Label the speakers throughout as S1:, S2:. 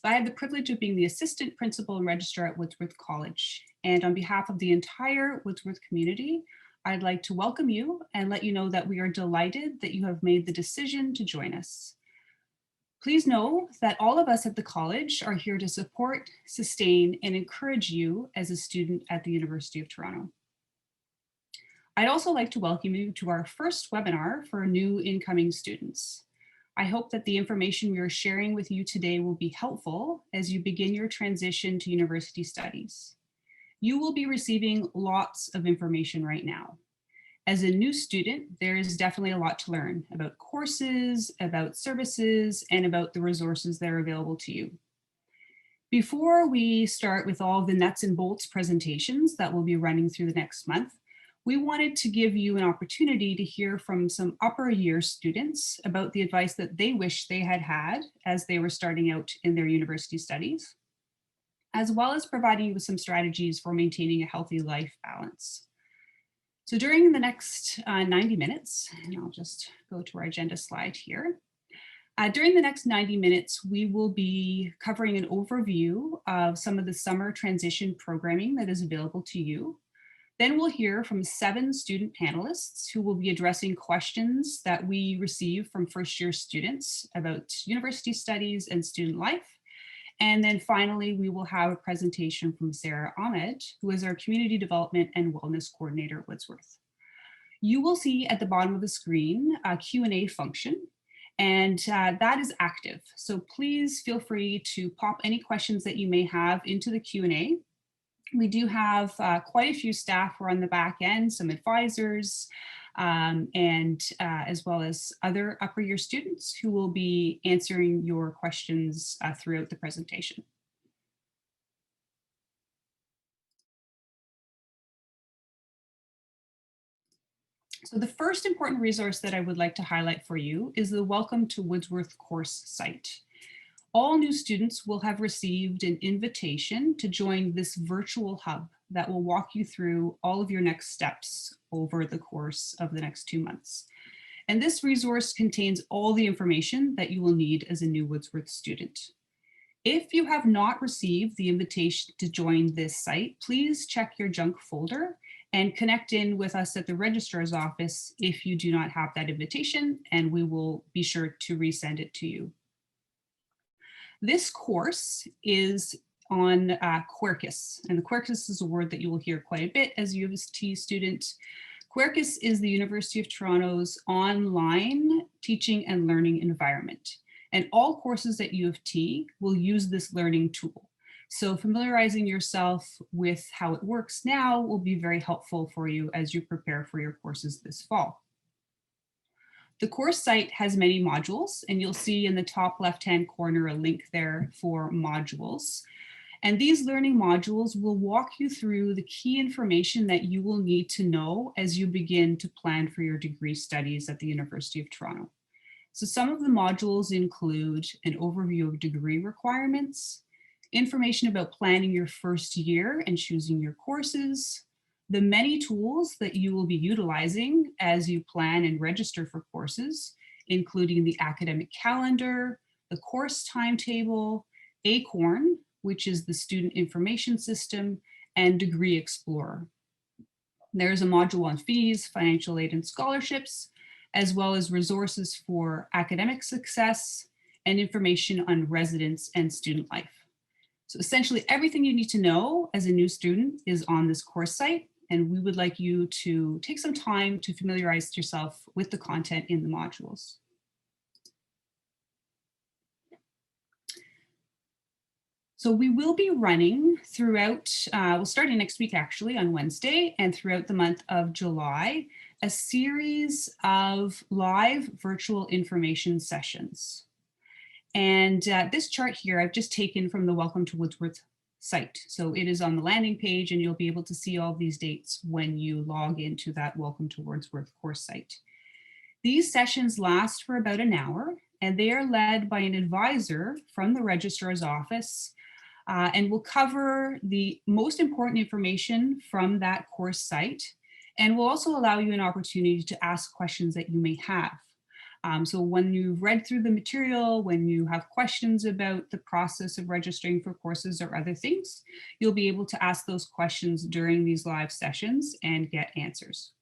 S1: I have the privilege of being the assistant principal and registrar at Woodsworth College. And on behalf of the entire Woodsworth community, I'd like to welcome you and let you know that we are delighted that you have made the decision to join us. Please know that all of us at the college are here to support, sustain, and encourage you as a student at the University of Toronto. I'd also like to welcome you to our first webinar for new incoming students. I hope that the information we are sharing with you today will be helpful as you begin your transition to university studies. You will be receiving lots of information right now. As a new student, there is definitely a lot to learn about courses, about services, and about the resources that are available to you. Before we start with all the nuts and bolts presentations that we'll be running through the next month, we wanted to give you an opportunity to hear from some upper year students about the advice that they wish they had had as they were starting out in their university studies, as well as providing you with some strategies for maintaining a healthy life balance. So during the next 90 minutes, and I'll just go to our agenda slide here. During the next 90 minutes, we will be covering an overview of some of the summer transition programming that is available to you. Then we'll hear from 7 student panelists who will be addressing questions that we receive from first year students about university studies and student life. And then finally, we will have a presentation from Ahmed, who is our Community Development and Wellness Coordinator at Woodsworth. You will see at the bottom of the screen a Q&A function, and that is active. So please feel free to pop any questions that you may have into the Q&A. We do have quite a few staff who are on the back end, some advisors, and as well as other upper year students who will be answering your questions throughout the presentation. So the first important resource that I would like to highlight for you is the Welcome to Woodsworth course site. All new students will have received an invitation to join this virtual hub that will walk you through all of your next steps over the course of the next 2 months. And this resource contains all the information that you will need as a new Woodsworth student. If you have not received the invitation to join this site, please check your junk folder and connect in with us at the registrar's office if you do not have that invitation, and we will be sure to resend it to you. This course is on Quercus, and the Quercus is a word that you will hear quite a bit as a U of T student. Quercus is the University of Toronto's online teaching and learning environment, and all courses at U of T will use this learning tool. So familiarizing yourself with how it works now will be very helpful for you as you prepare for your courses this fall. The course site has many modules, and you'll see in the top left-hand corner a link there for modules. And these learning modules will walk you through the key information that you will need to know as you begin to plan for your degree studies at the University of Toronto. So some of the modules include an overview of degree requirements, information about planning your first year and choosing your courses, the many tools that you will be utilizing as you plan and register for courses, including the academic calendar, the course timetable, Acorn, which is the student information system, and Degree Explorer. There's a module on fees, financial aid, and scholarships, as well as resources for academic success and information on residence and student life. So essentially everything you need to know as a new student is on this course site, and we would like you to take some time to familiarize yourself with the content in the modules. So we will be running throughout, we'll start next week actually on Wednesday, and throughout the month of July, a series of live virtual information sessions. And this chart here I've just taken from the Welcome to Woodsworth site. So it is on the landing page, and you'll be able to see all these dates when you log into that Welcome to Woodsworth course site. These sessions last for about an hour, and they are led by an advisor from the registrar's office, and will cover the most important information from that course site, and will also allow you an opportunity to ask questions that you may have. So when you've read through the material, when you have questions about the process of registering for courses or other things, you'll be able to ask those questions during these live sessions and get answers.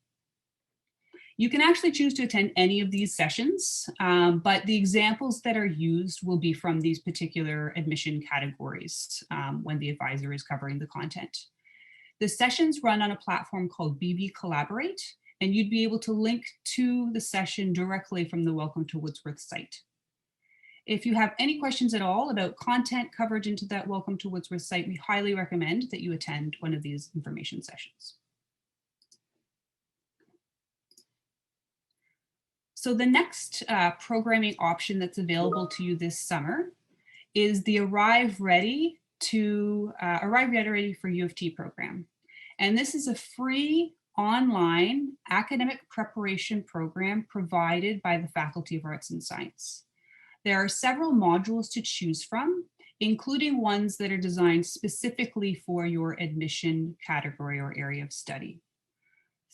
S1: You can actually choose to attend any of these sessions, but the examples that are used will be from these particular admission categories when the advisor is covering the content. The sessions run on a platform called BB Collaborate, and you'd be able to link to the session directly from the Welcome to Woodsworth site. If you have any questions at all about content coverage into that Welcome to Woodsworth site, we highly recommend that you attend one of these information sessions. So the next programming option that's available to you this summer is the Arrive Ready for U of T program. And this is a free online academic preparation program provided by the Faculty of Arts and Science. There are several modules to choose from, including ones that are designed specifically for your admission category or area of study.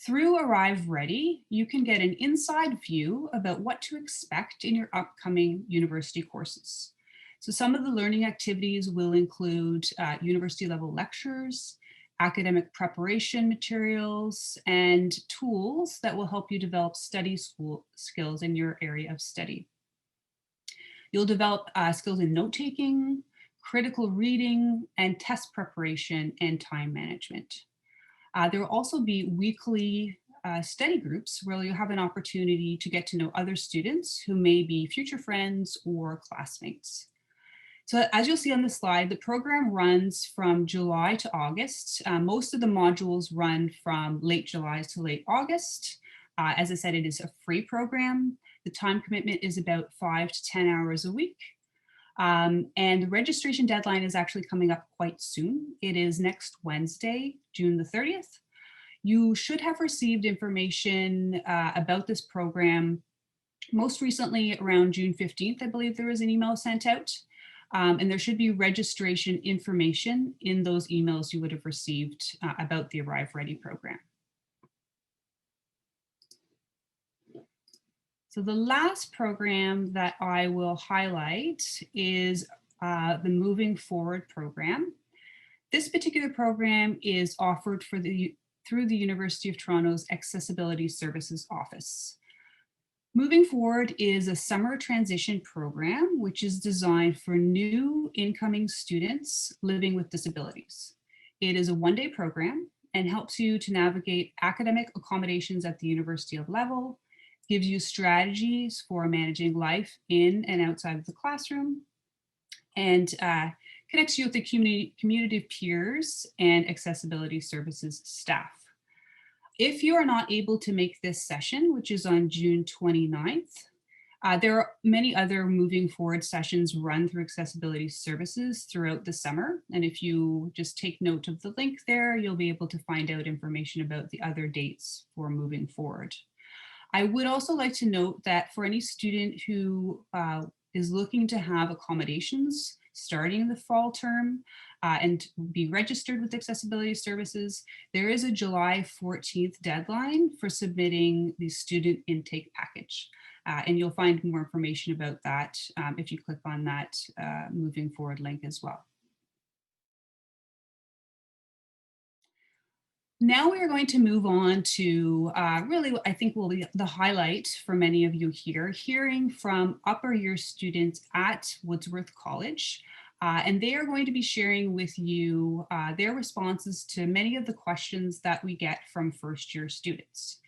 S1: Through Arrive Ready, you can get an inside view about what to expect in your upcoming university courses. So some of the learning activities will include university level lectures, academic preparation materials, and tools that will help you develop study skills in your area of study. You'll develop skills in note-taking, critical reading, and test preparation and time management. There will also be weekly study groups where you'll have an opportunity to get to know other students who may be future friends or classmates. So as you'll see on the slide, the program runs from July to August. Most of the modules run from late July to late August. As I said, it is a free program. The time commitment is about 5 to 10 hours a week. And the registration deadline is actually coming up quite soon. It is next Wednesday, June the 30th. You should have received information about this program most recently around June 15th. I believe there was an email sent out. And there should be registration information in those emails you would have received about the Arrive Ready program. So the last program that I will highlight is the Moving Forward program. This particular program is offered through the University of Toronto's Accessibility Services Office. Moving Forward is a summer transition program which is designed for new incoming students living with disabilities. It is a one-day program and helps you to navigate academic accommodations at the university level, gives you strategies for managing life in and outside of the classroom, and connects you with the community of peers and accessibility services staff. If you are not able to make this session, which is on June 29th, there are many other Moving Forward sessions run through accessibility services throughout the summer. And if you just take note of the link there, you'll be able to find out information about the other dates for Moving Forward. I would also like to note that for any student who is looking to have accommodations starting in the fall term and be registered with accessibility services, there is a July 14th deadline for submitting the student intake package. And you'll find more information about that if you click on that Moving Forward link as well. Now we are going to move on to really what I think will be the highlight for many of you here, hearing from upper year students at Woodsworth College. And they are going to be sharing with you their responses to many of the questions that we get from first year students.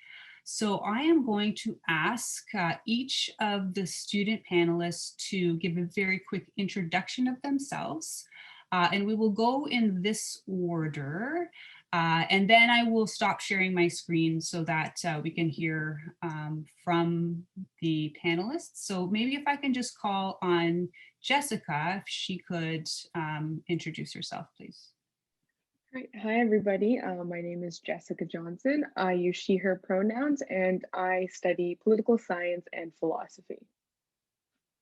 S1: So I am going to ask each of the student panelists to give a very quick introduction of themselves. And we will go in this order. And then I will stop sharing my screen so that we can hear from the panelists. So maybe if I can just call on Jessica, if she could introduce herself, please.
S2: Great. Hi, everybody. My name is Jessica Johnson. I use she, her pronouns, and I study political science and philosophy.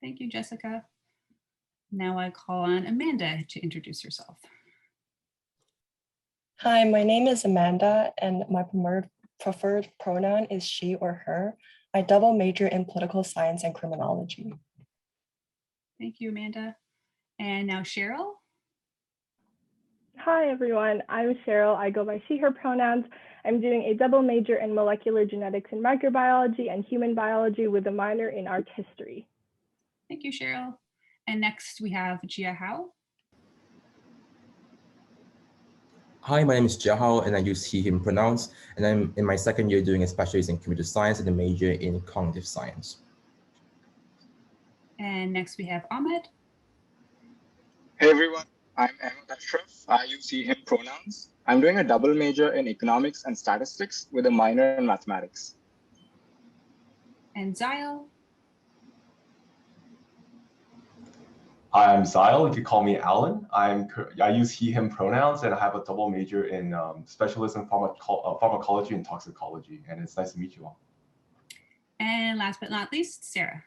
S1: Thank you, Jessica. Now I call on Amanda to introduce herself.
S3: Hi, my name is Amanda, and my preferred pronoun is she or her. I double major in political science and criminology.
S1: Thank you, Amanda. And now Cheryl.
S4: Hi, everyone. I'm Cheryl. I go by she, her pronouns. I'm doing a double major in molecular genetics and microbiology and human biology with a minor in art history.
S1: Thank you, Cheryl. And next we have Jia Hao.
S5: Hi, my name is Jahao and I use he, him pronouns, and I'm in my second year doing a specialist in computer science and a major in cognitive science.
S1: And next we have Ahmed.
S6: Hey everyone, I'm Ahmed. I use he, him pronouns. I'm doing a double major in economics and statistics with a minor in mathematics.
S1: And Zyle.
S7: Hi, I'm Zyle. You could call me Alan. I use he, him pronouns, and I have a double major in specialist in pharmacology and toxicology. And it's nice to meet you all.
S1: And last but not least, Sarah.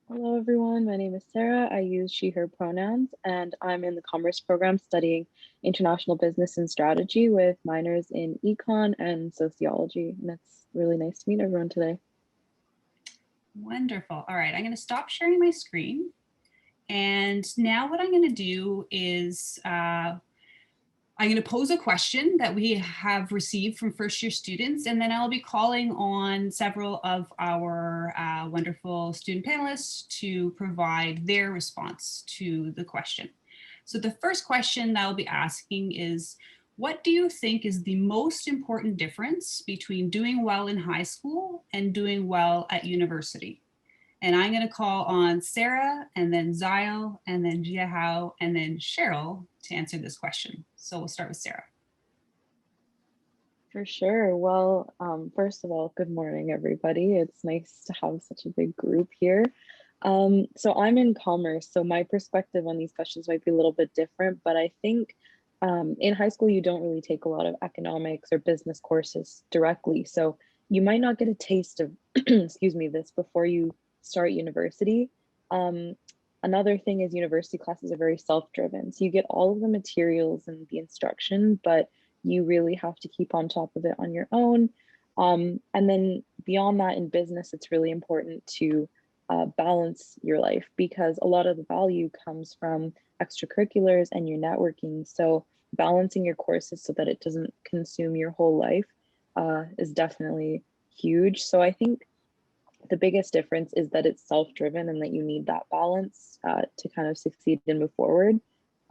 S8: Hello, everyone. My name is Sarah. I use she, her pronouns, and I'm in the commerce program studying international business and strategy with minors in econ and sociology. And it's really nice to meet everyone today.
S1: Wonderful. All right, I'm going to stop sharing my screen. And now what I'm going to do is I'm going to pose a question that we have received from first year students, and then I'll be calling on several of our wonderful student panelists to provide their response to the question. So the first question that I'll be asking is, what do you think is the most important difference between doing well in high school and doing well at university? And I'm going to call on Sarah, and then Zyle, and then Jia Hao, and then Cheryl to answer this question. So we'll start with Sarah.
S8: For sure. Well, first of all, good morning, everybody. It's nice to have such a big group here. So I'm in commerce, so my perspective on these questions might be a little bit different, but I think in high school, you don't really take a lot of economics or business courses directly. So you might not get a taste of, excuse me, this before you start university. Another thing is university classes are very self-driven. So you get all of the materials and the instruction, but you really have to keep on top of it on your own. And then beyond that, in business, it's really important to balance your life, because a lot of the value comes from extracurriculars and your networking. So balancing your courses so that it doesn't consume your whole life is definitely huge. So I think the biggest difference is that it's self-driven and that you need that balance to kind of succeed and move forward,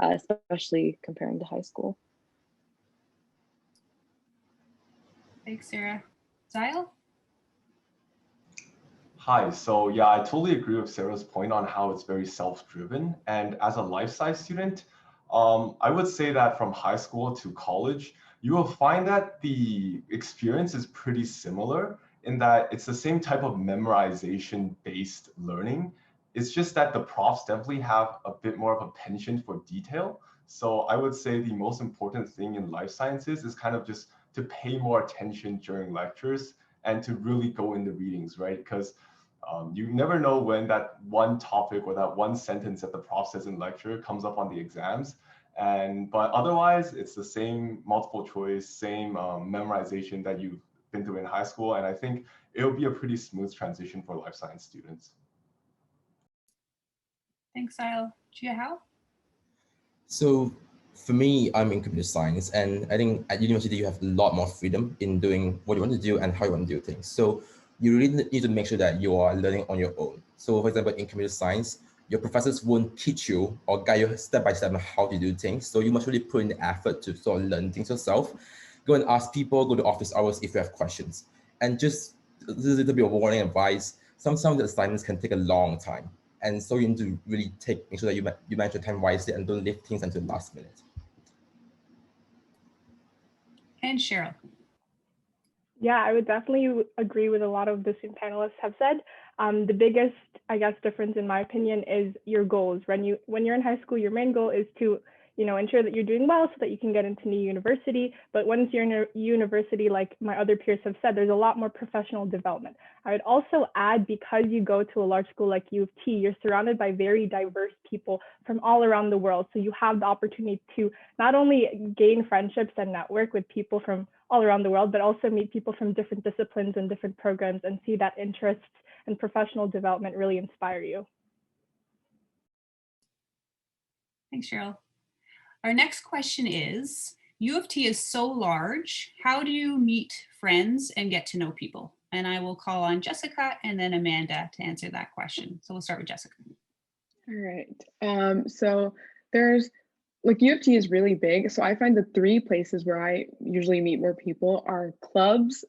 S8: especially comparing to high school.
S1: Thanks, Sarah. Zyle?
S7: Hi, so yeah, I totally agree with Sarah's point on how it's very self-driven. And as a life science student, I would say that from high school to college, you will find that the experience is pretty similar in that it's the same type of memorization-based learning. It's just that the profs definitely have a bit more of a penchant for detail. So I would say the most important thing in life sciences is kind of just to pay more attention during lectures and to really go in the readings, right? Because you never know when that one topic or that one sentence that the prof says in lecture comes up on the exams. But otherwise, it's the same multiple choice, same memorization that you've been through in high school. And I think it'll be a pretty smooth transition for life science students.
S1: Thanks, Zyle. Jia Hao?
S5: So for me, I'm in computer science, and I think at university you have a lot more freedom in doing what you want to do and how you want to do things. So you really need to make sure that you are learning on your own. So for example, in computer science, your professors won't teach you or guide you step by step on how to do things. So you must really put in the effort to sort of learn things yourself. Go and ask people, go to office hours if you have questions. And just a little bit of warning advice, some of the assignments can take a long time. And so you need to really make sure that you manage your time wisely and don't leave things until the last minute.
S1: And Cheryl?
S4: Yeah, I would definitely agree with a lot of the student panelists have said. The biggest, I guess, difference in my opinion is your goals. When you're in high school, your main goal is to ensure that you're doing well so that you can get into new university. But once you're in a university, like my other peers have said, there's a lot more professional development. I would also add, because you go to a large school like U of T, you're surrounded by very diverse people from all around the world. So you have the opportunity to not only gain friendships and network with people from all around the world, but also meet people from different disciplines and different programs and see that interest and professional development really inspire you.
S1: Thanks, Cheryl. Our next question is, U of T is so large, how do you meet friends and get to know people? And I will call on Jessica and then Amanda to answer that question. So we'll start with Jessica.
S2: All right. So there's like U of T is really big. So I find the three places where I usually meet more people are clubs,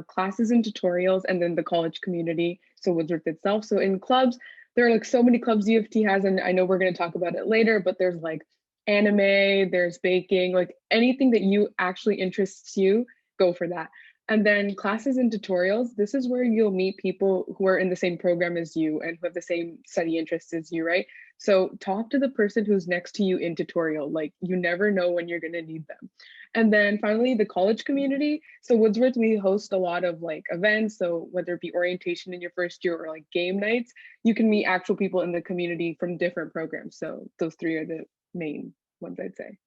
S2: classes and tutorials, and then the college community. So Woodsworth itself. So in clubs, there are like so many clubs U of T has, and I know we're going to talk about it later, but there's like anime, there's baking, like anything that you actually interests you, go for that. And then classes and tutorials, this is where you'll meet people who are in the same program as you and who have the same study interests as you, right? So talk to the person who's next to you in tutorial, like you never know when you're gonna need them. And then finally, the college community. So Woodsworth, we host a lot of like events. So whether it be orientation in your first year or like game nights, you can meet actual people in the community from different programs. So those three are the main ones, I'd say.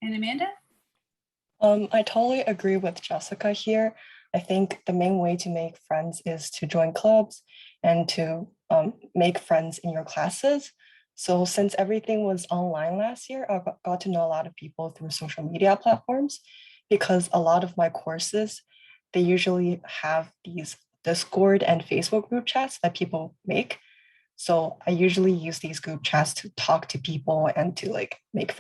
S1: And Amanda?
S3: I totally agree with Jessica here. I think the main way to make friends is to join clubs and to make friends in your classes. So since everything was online last year, I got to know a lot of people through social media platforms, because a lot of my courses, they usually have these Discord and Facebook group chats that people make. So I usually use these group chats to talk to people and to like make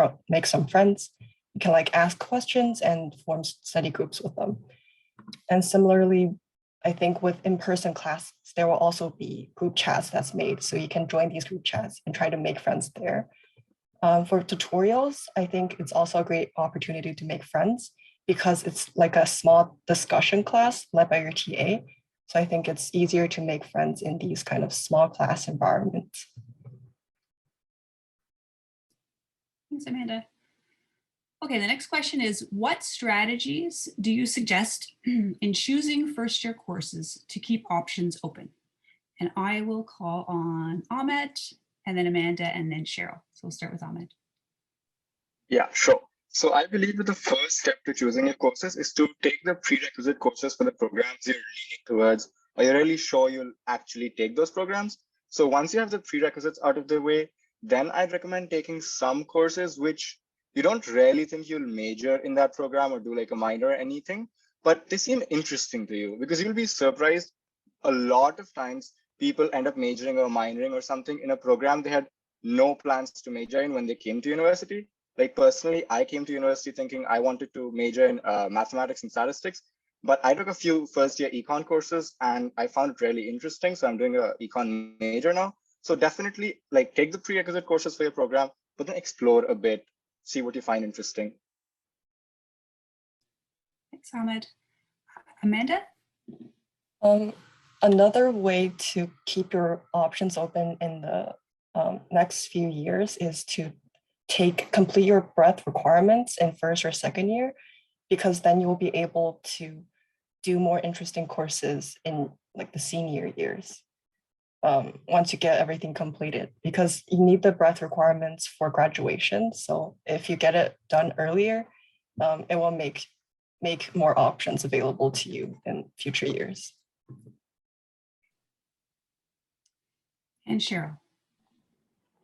S3: some friends. You can like ask questions and form study groups with them. And similarly, I think with in-person classes, there will also be group chats that's made. So you can join these group chats and try to make friends there. For tutorials, I think it's also a great opportunity to make friends because it's like a small discussion class led by your TA. So I think it's easier to make friends in these kind of small class environments.
S1: Thanks, Amanda. Okay, the next question is, what strategies do you suggest in choosing first-year courses to keep options open? And I will call on Ahmed, and then Amanda, and then Cheryl. So we'll start with Ahmed.
S6: Yeah, sure. So I believe that the first step to choosing your courses is to take the prerequisite courses for the programs you're leaning towards, or you're really sure you'll actually take those programs. So once you have the prerequisites out of the way, then I'd recommend taking some courses which you don't really think you'll major in that program or do like a minor or anything, but they seem interesting to you, because you'll be surprised a lot of times people end up majoring or minoring or something in a program they had no plans to major in when they came to university. Like personally, I came to university thinking I wanted to major in mathematics and statistics, but I took a few first year econ courses and I found it really interesting. So I'm doing a econ major now. So definitely like take the prerequisite courses for your program, but then explore a bit, see what you find interesting.
S1: Thanks, Ahmed. Amanda?
S3: Another way to keep your options open in the next few years is to complete your breadth requirements in first or second year, because then you'll be able to do more interesting courses in like the senior years. Once you get everything completed, because you need the breadth requirements for graduation. So if you get it done earlier, it will make more options available to you in future years.
S1: And Cheryl.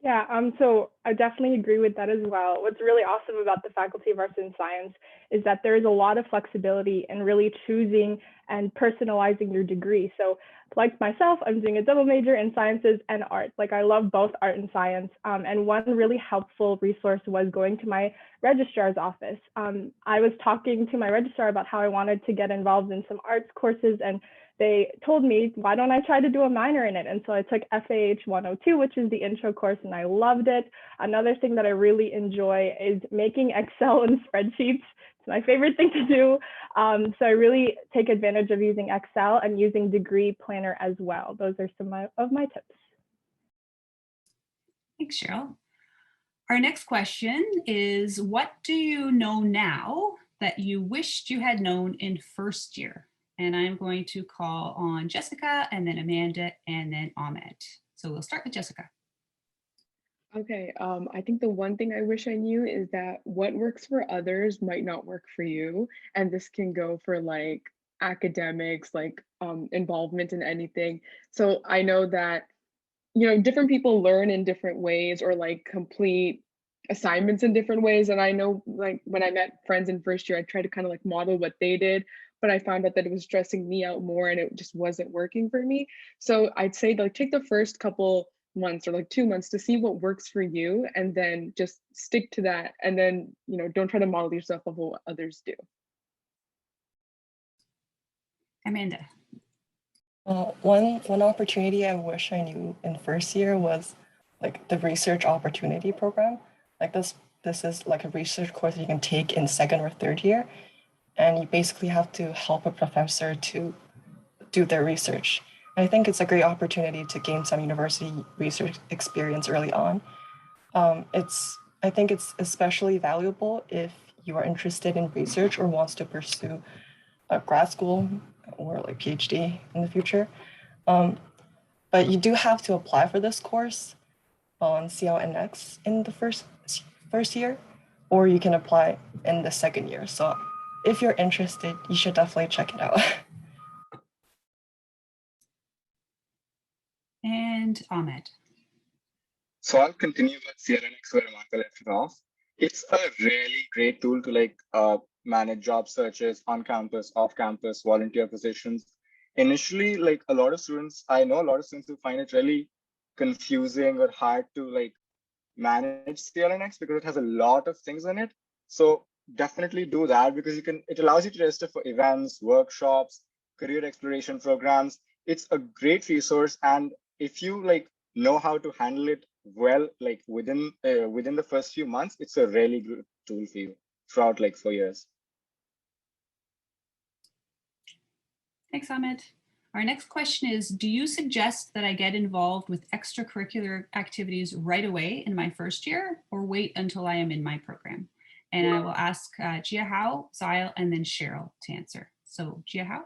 S4: Yeah, so I definitely agree with that as well. What's really awesome about the Faculty of Arts and Science is that there is a lot of flexibility in really choosing and personalizing your degree. So like myself, I'm doing a double major in sciences and art. Like I love both art and science. And one really helpful resource was going to my registrar's office. I was talking to my registrar about how I wanted to get involved in some arts courses, and they told me, why don't I try to do a minor in it? And so I took FAH 102, which is the intro course, and I loved it. Another thing that I really enjoy is making Excel and spreadsheets. It's my favorite thing to do. So I really take advantage of using Excel and using Degree Planner as well. Those are some of my tips.
S1: Thanks, Cheryl. Our next question is, what do you know now that you wished you had known in first year? And I'm going to call on Jessica and then Amanda and then Ahmed. So we'll start with Jessica.
S2: Okay, I think the one thing I wish I knew is that what works for others might not work for you. And this can go for like academics, like involvement in anything. So I know that, you know, different people learn in different ways or like complete assignments in different ways. And I know like when I met friends in first year, I tried to kind of like model what they did, but I found out that it was stressing me out more and it just wasn't working for me. So I'd say like take the first couple months or like 2 months to see what works for you and then just stick to that. And then, you know, don't try to model yourself off of what others do.
S1: Amanda.
S3: One opportunity I wish I knew in first year was like the research opportunity program. Like this is like a research course that you can take in second or third year, and you basically have to help a professor to do their research. And I think it's a great opportunity to gain some university research experience early on. I think it's especially valuable if you are interested in research or wants to pursue a grad school or like PhD in the future. But you do have to apply for this course on CLNX in the first year, or you can apply in the second year. So if you're interested, you should definitely check it out.
S1: And Ahmed.
S6: So I'll continue with CLNX where Martha left it off. It's a really great tool to like manage job searches on campus, off campus, volunteer positions. Initially, like I know a lot of students who find it really confusing or hard to like manage CLNX because it has a lot of things in it. So definitely do that because it allows you to register for events, workshops, career exploration programs. It's a great resource. And if you like know how to handle it well, like within the first few months, it's a really good tool for you throughout like 4 years.
S1: Thanks, Ahmed. Our next question is, do you suggest that I get involved with extracurricular activities right away in my first year or wait until I am in my program? And I will ask Jia Hao, Zyle, and then Cheryl to answer. So Jia Hao?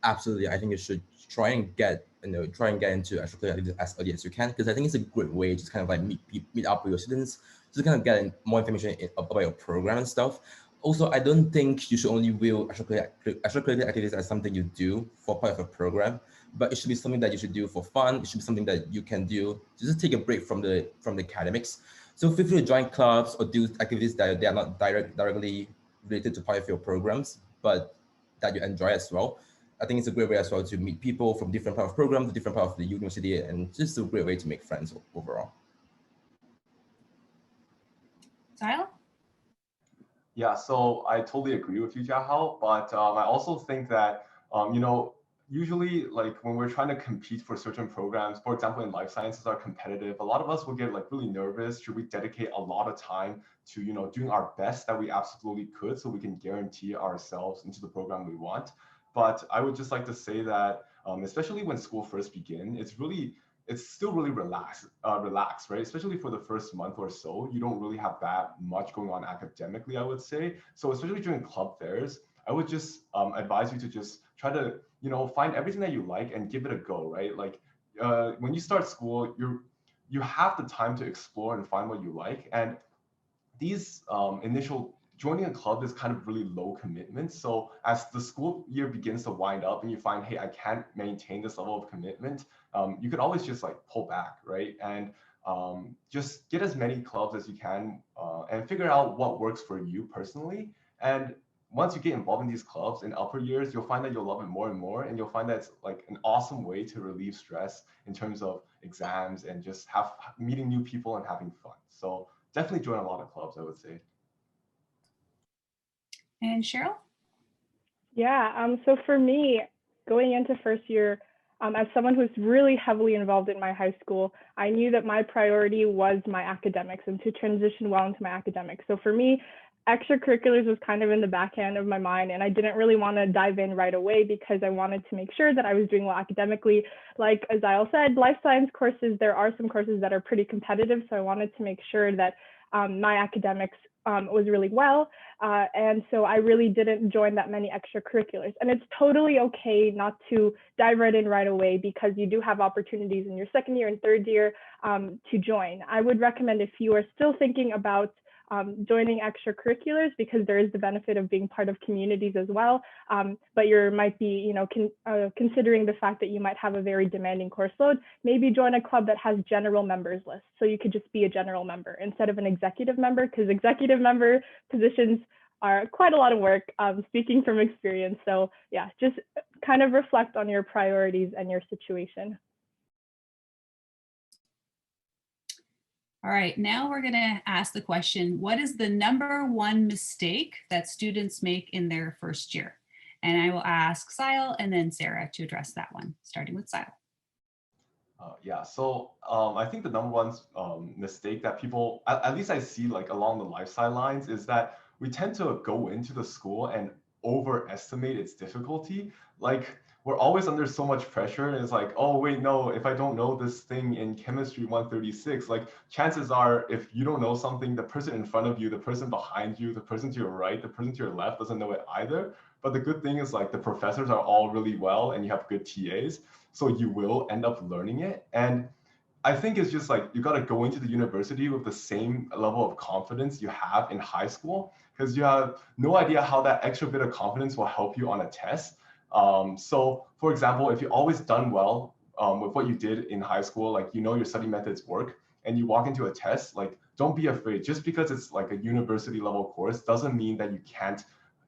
S5: Absolutely. I think you should try and get into extracurricular activities as early as you can, because I think it's a great way to kind of like meet up with your students, just kind of get more information about your program and stuff. Also, I don't think you should only view extracurricular activities as something you do for part of a program, but it should be something that you should do for fun. It should be something that you can do to just take a break from the academics. So feel free to join clubs or do activities that they are not directly related to part of your programs, but that you enjoy as well. I think it's a great way as well to meet people from different part of programs, different part of the university, and just a great way to make friends overall.
S1: Zyle?
S7: Yeah, so I totally agree with you, Jahal, but I also think that, usually like when we're trying to compete for certain programs, for example, in life sciences are competitive, a lot of us will get like really nervous. Should we dedicate a lot of time to, doing our best that we absolutely could so we can guarantee ourselves into the program we want? But I would just like to say that, especially when school first begins, it's still really relaxed, right? Especially for the first month or so, you don't really have that much going on academically, I would say. So especially during club fairs, I would just advise you to just try to, find everything that you like and give it a go, right? Like when you start school, you have the time to explore and find what you like. And these initial joining a club is kind of really low commitment. So as the school year begins to wind up and you find, hey, I can't maintain this level of commitment, you could always just like pull back, right? And just get as many clubs as you can and figure out what works for you personally. And once you get involved in these clubs in upper years, you'll find that you'll love it more and more. And you'll find that it's like an awesome way to relieve stress in terms of exams and just meeting new people and having fun. So definitely join a lot of clubs, I would say.
S1: And Cheryl?
S4: Yeah, so for me, going into first year, as someone who's really heavily involved in my high school, I knew that my priority was my academics and to transition well into my academics. So for me, extracurriculars was kind of in the backhand of my mind, and I didn't really want to dive in right away because I wanted to make sure that I was doing well academically. Like Aziel said, life science courses, there are some courses that are pretty competitive, so I wanted to make sure that my academics was really well. And so I really didn't join that many extracurriculars. And it's totally okay not to dive right in right away because you do have opportunities in your second year and third year to join. I would recommend if you are still thinking about joining extracurriculars, because there is the benefit of being part of communities as well. But you might be, considering the fact that you might have a very demanding course load, maybe join a club that has general members list. So you could just be a general member instead of an executive member, because executive member positions are quite a lot of work, speaking from experience. So yeah, just kind of reflect on your priorities and your situation.
S1: All right, now we're going to ask the question, what is the #1 mistake that students make in their first year? And I will ask Sile and then Sarah to address that one, starting with Sile.
S7: So I think the #1 mistake that people, at least I see like along the lifestyle lines, is that we tend to go into the school and overestimate its difficulty. Like we're always under so much pressure, and it's like, oh wait, no, if I don't know this thing in chemistry 136, like chances are if you don't know something, the person in front of you, the person behind you, the person to your right, the person to your left doesn't know it either. But the good thing is like the professors are all really well and you have good TAs. So you will end up learning it. And I think it's just like you got to go into the university with the same level of confidence you have in high school, because you have no idea how that extra bit of confidence will help you on a test. So for example, if you always done well with what you did in high school, like your study methods work, and you walk into a test, like don't be afraid. Just because it's like a university level course doesn't mean that you can't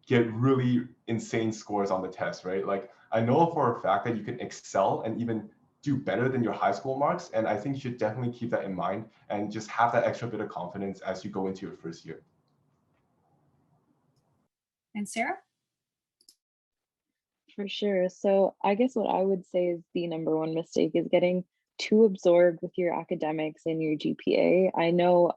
S7: get really insane scores on the test, right? Like I know for a fact that you can excel and even do better than your high school marks. And I think you should definitely keep that in mind and just have that extra bit of confidence as you go into your first year.
S1: And Sarah?
S8: For sure. So I guess what I would say is the #1 mistake is getting too absorbed with your academics and your GPA. I know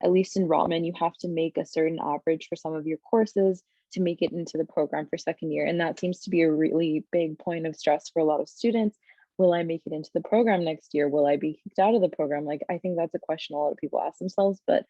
S8: at least in Rotman, you have to make a certain average for some of your courses to make it into the program for second year. And that seems to be a really big point of stress for a lot of students. Will I make it into the program next year? Will I be kicked out of the program? Like, I think that's a question a lot of people ask themselves, but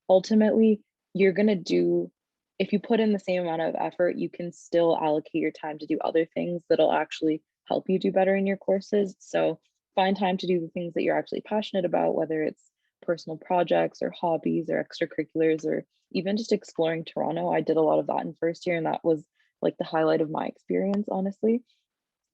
S8: ultimately you're going to do, if you put in the same amount of effort, you can still allocate your time to do other things that'll actually help you do better in your courses. So find time to do the things that you're actually passionate about, whether it's personal projects or hobbies or extracurriculars, or even just exploring Toronto. I did a lot of that in first year, and that was like the highlight of my experience, honestly.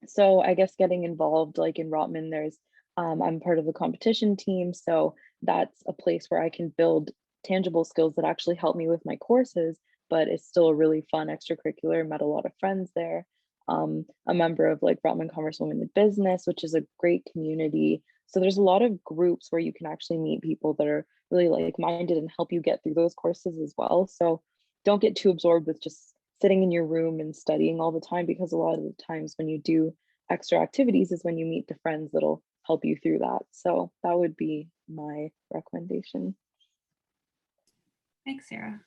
S8: So I guess getting involved, like in Rotman, there's I'm part of the competition team, so that's a place where I can build tangible skills that actually help me with my courses, but it's still a really fun extracurricular. Met a lot of friends there. A member of like Rotman Commerce Women in Business, which is a great community. So there's a lot of groups where you can actually meet people that are really like-minded and help you get through those courses as well. So don't get too absorbed with just sitting in your room and studying all the time, because a lot of the times when you do extra activities is when you meet the friends that'll help you through that. So that would be my recommendation.
S1: Thanks, Sarah.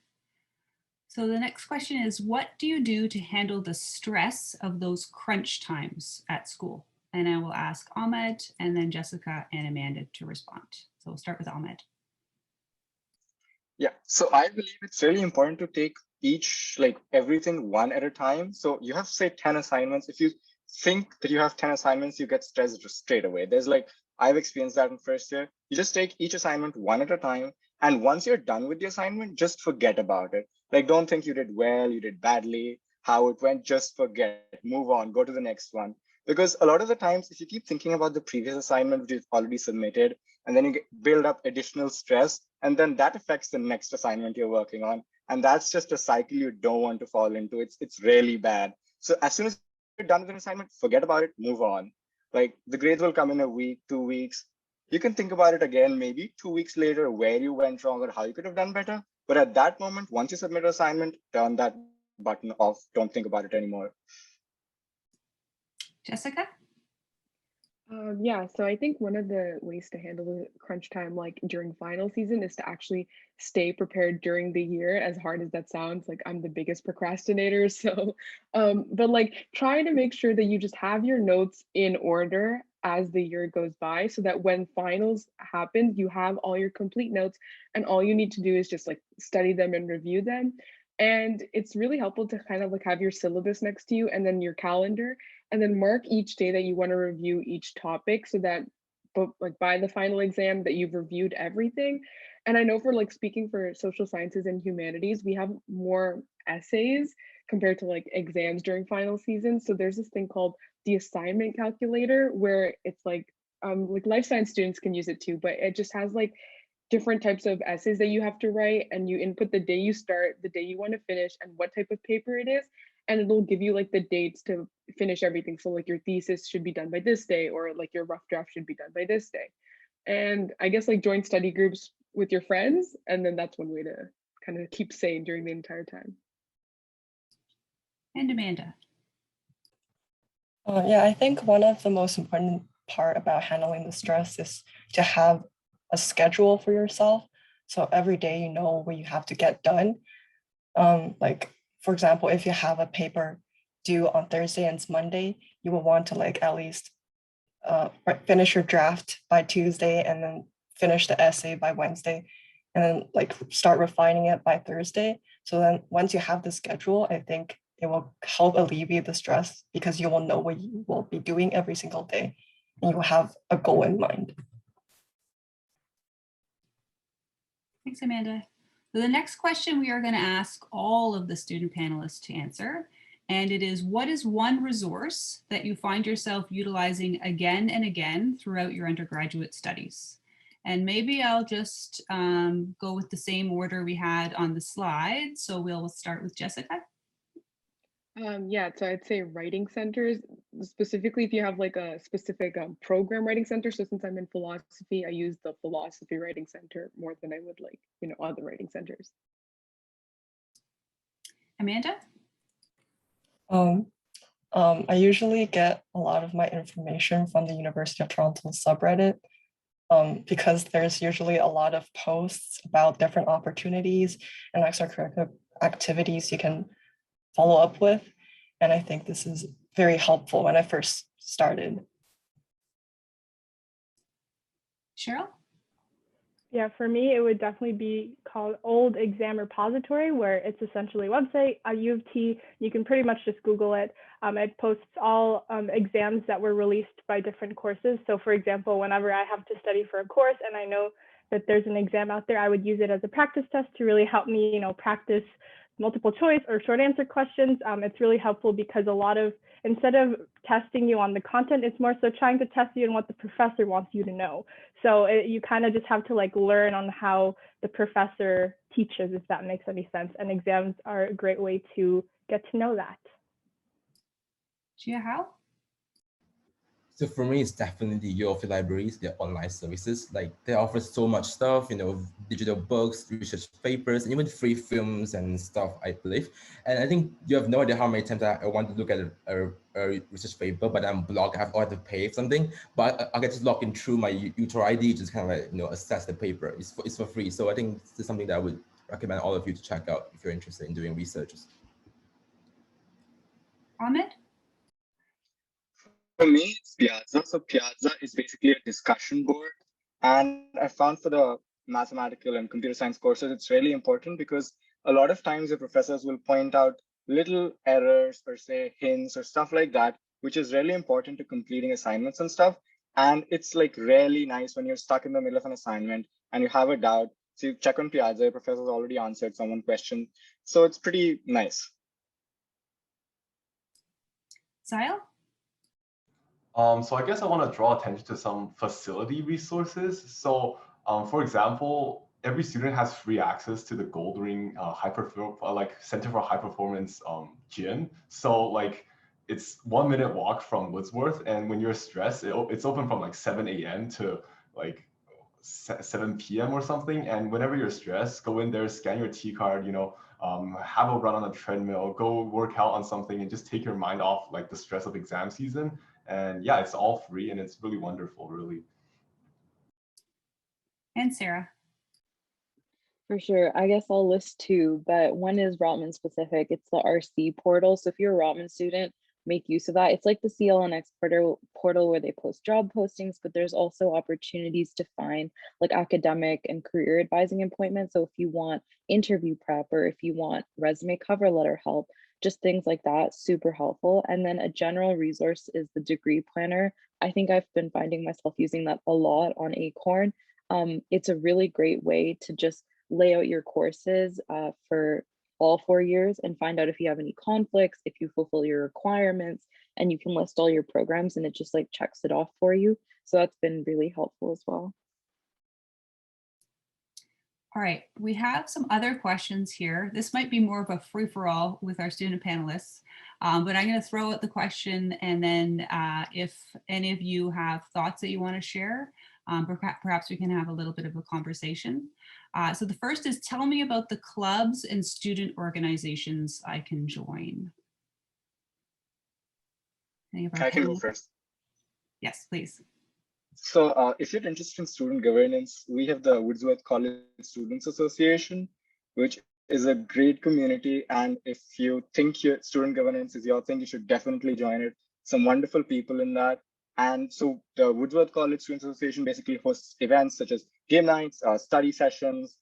S1: So the next question is, what do you do to handle the stress of those crunch times at school? And I will ask Ahmed and then Jessica and Amanda to respond. So we'll start with Ahmed.
S6: Yeah, so I believe it's really important to take everything one at a time. So you have, say, 10 assignments. If you think that you have 10 assignments, you get stressed just straight away. I've experienced that in first year. You just take each assignment one at a time. And once you're done with the assignment, just forget about it. Like, don't think you did well, you did badly, how it went, just forget, move on, go to the next one. Because a lot of the times, if you keep thinking about the previous assignment, which you've already submitted, and then you build up additional stress, and then that affects the next assignment you're working on. And that's just a cycle you don't want to fall into. It's really bad. So as soon as you're done with an assignment, forget about it, move on. Like the grades will come in a week, 2 weeks. You can think about it again, maybe 2 weeks later, where you went wrong or how you could have done better. But at that moment, once you submit an assignment, turn that button off. Don't think about it anymore.
S1: Jessica?
S2: Yeah, so I think one of the ways to handle the crunch time, like during final season, is to actually stay prepared during the year. As hard as that sounds, like I'm the biggest procrastinator. So, but like try to make sure that you just have your notes in order as the year goes by, so that when finals happen, you have all your complete notes, and all you need to do is just like study them and review them. And it's really helpful to kind of like have your syllabus next to you and then your calendar, and then mark each day that you want to review each topic, so that but like by the final exam that you've reviewed everything. And I know for like speaking for social sciences and humanities, we have more essays compared to like exams during final season. So there's this thing called the assignment calculator, where it's like life science students can use it too, but it just has like different types of essays that you have to write, and you input the day you start, the day you want to finish, and what type of paper it is, and it'll give you like the dates to finish everything. So like your thesis should be done by this day, or like your rough draft should be done by this day. And I guess like join study groups with your friends, and then that's one way to kind of keep sane during the entire time.
S1: And Amanda.
S3: Yeah, I think one of the most important part about handling the stress is to have a schedule for yourself. So every day you know what you have to get done. Like, for example, if you have a paper due on Thursday and it's Monday, you will want to like at least finish your draft by Tuesday, and then finish the essay by Wednesday, and then like start refining it by Thursday. So then once you have the schedule, I think it will help alleviate the stress, because you will know what you will be doing every single day, and you will have a goal in mind.
S1: Thanks, Amanda. So the next question we are going to ask all of the student panelists to answer, and it is, what is one resource that you find yourself utilizing again and again throughout your undergraduate studies? And maybe I'll just go with the same order we had on the slide. So we'll start with Jessica.
S2: Yeah, so I'd say writing centers, specifically if you have like a specific program writing center. So since I'm in philosophy, I use the philosophy writing center more than I would like, other writing centers.
S1: Amanda?
S3: I usually get a lot of my information from the University of Toronto subreddit, because there's usually a lot of posts about different opportunities and extracurricular activities you can follow up with. And I think this is very helpful when I first started.
S1: Cheryl?
S4: Yeah, for me, it would definitely be called Old Exam Repository, where it's essentially a website at U of T. You can pretty much just Google it. It posts all exams that were released by different courses. So for example, whenever I have to study for a course and I know that there's an exam out there, I would use it as a practice test to really help me, practice multiple choice or short answer questions. It's really helpful because instead of testing you on the content, it's more so trying to test you on what the professor wants you to know. So you kind of just have to like learn on how the professor teaches, if that makes any sense. And exams are a great way to get to know that.
S1: Gia, how?
S5: So for me, it's definitely the U of T libraries, their online services. Like they offer so much stuff, digital books, research papers, and even free films and stuff, I believe. And I think you have no idea how many times I want to look at a research paper, but I'm blocked. I have to pay for something, but I get to log in through my Witol ID, just kind of like, assess the paper. It's for free. So I think this is something that I would recommend all of you to check out if you're interested in doing researches.
S1: Ahmed?
S6: For me, it's Piazza. So Piazza is basically a discussion board. And I found for the mathematical and computer science courses, it's really important because a lot of times the professors will point out little errors per se, hints or stuff like that, which is really important to completing assignments and stuff. And it's like really nice when you're stuck in the middle of an assignment and you have a doubt. So you check on Piazza, your professor's already answered someone question. So it's pretty nice.
S1: Zyle?
S7: So I guess I want to draw attention to some facility resources. So for example, every student has free access to the Goldring Center for High Performance gym. So like it's 1 minute walk from Woodsworth, and when you're stressed, it's open from like 7 a.m. to like 7 p.m. or something. And whenever you're stressed, go in there, scan your T card, have a run on a treadmill, go work out on something, and just take your mind off like the stress of exam season. And yeah, it's all free and it's really wonderful, really.
S1: And Sarah.
S8: For sure. I guess I'll list two, but one is Rotman specific. It's the RC portal. So if you're a Rotman student, make use of that. It's like the CLNX portal where they post job postings, but there's also opportunities to find like academic and career advising appointments. So if you want interview prep or if you want resume cover letter help, just things like that, super helpful. And then a general resource is the degree planner. I think I've been finding myself using that a lot on Acorn. It's a really great way to just lay out your courses for all 4 years and find out if you have any conflicts, if you fulfill your requirements, and you can list all your programs and it just like checks it off for you. So that's been really helpful as well.
S1: All right, we have some other questions here. This might be more of a free-for-all with our student panelists, but I'm going to throw out the question, and then if any of you have thoughts that you want to share, perhaps we can have a little bit of a conversation. So the first is, tell me about the clubs and student organizations I can join.
S6: I can go first.
S1: Yes, please.
S6: So if you're interested in student governance, we have the Woodsworth College Students Association, which is a great community. And if you think your student governance is your thing, you should definitely join it. Some wonderful people in that. And so the Woodsworth College Students Association basically hosts events such as game nights, study sessions.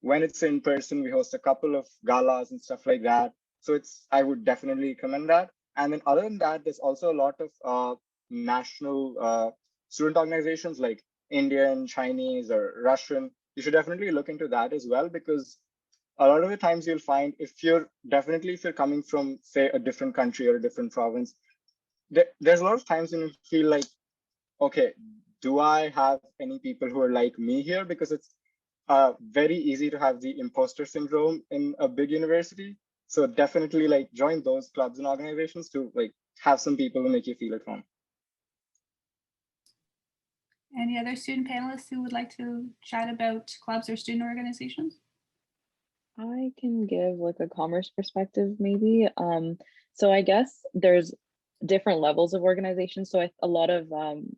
S6: When it's in person, we host a couple of galas and stuff like that. So I would definitely recommend that. And then other than that, there's also a lot of national student organizations like Indian, Chinese, or Russian. You should definitely look into that as well, because a lot of the times you'll find if you're coming from, say, a different country or a different province, there's a lot of times when you feel like, okay, do I have any people who are like me here? Because it's very easy to have the imposter syndrome in a big university. So definitely like join those clubs and organizations to like have some people who make you feel at home.
S1: Any other student panelists who would like to chat about clubs or student organizations?
S8: I can give like a commerce perspective maybe. So I guess there's different levels of organizations. So a lot of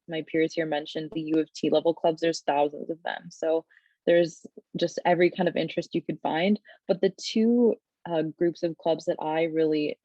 S8: my peers here mentioned the U of T level clubs. There's thousands of them. So there's just every kind of interest you could find. But the two groups of clubs that I really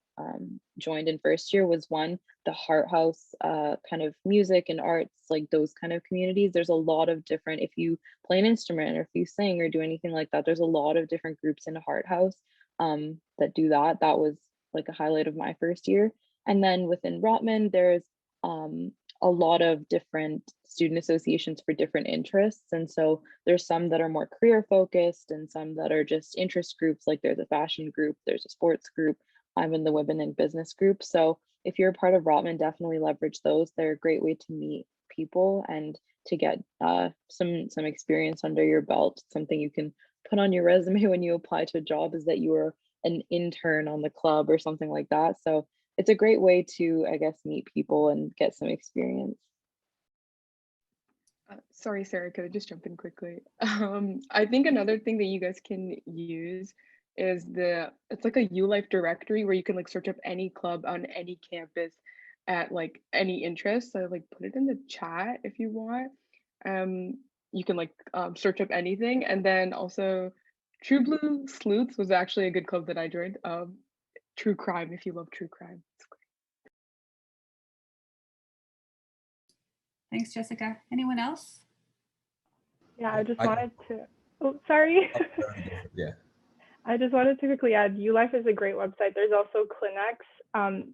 S8: joined in first year was one, the Heart House kind of music and arts, like those kind of communities. There's a lot of different, if you play an instrument or if you sing or do anything like that, there's a lot of different groups in a Heart House that do that. That was like a highlight of my first year. And then within Rotman, there's a lot of different student associations for different interests. And so there's some that are more career focused and some that are just interest groups, like there's a fashion group, there's a sports group. I'm in the women in business group. So if you're a part of Rotman, definitely leverage those. They're a great way to meet people and to get some experience under your belt. Something you can put on your resume when you apply to a job is that you were an intern on the club or something like that. So it's a great way to, I guess, meet people and get some experience.
S2: Sorry, Sarah, could I just jump in quickly? I think another thing that you guys can use is it's like a ULife directory where you can like search up any club on any campus at like any interest. So like put it in the chat if you want. You can like search up anything. And then also True Blue Sleuths was actually a good club that I joined. True crime, if you love true crime. It's great.
S1: Thanks, Jessica. Anyone else?
S4: Yeah, I just wanted to, oh, sorry.
S5: Yeah.
S4: I just wanted to quickly add, ULife is a great website. There's also Clinex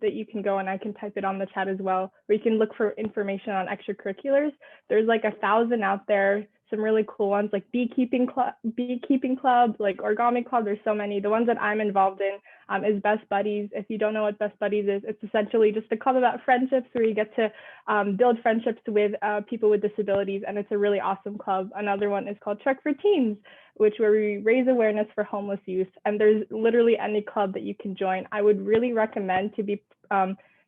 S4: that you can go, and I can type it on the chat as well, where you can look for information on extracurriculars. There's like 1,000 out there, some really cool ones like beekeeping club, like origami club. There's so many. The ones that I'm involved in is Best Buddies. If you don't know what Best Buddies is, it's essentially just a club about friendships where you get to build friendships with people with disabilities, and it's a really awesome club. Another one is called Trek for Teens, where we raise awareness for homeless youth. And there's literally any club that you can join. I would really recommend to be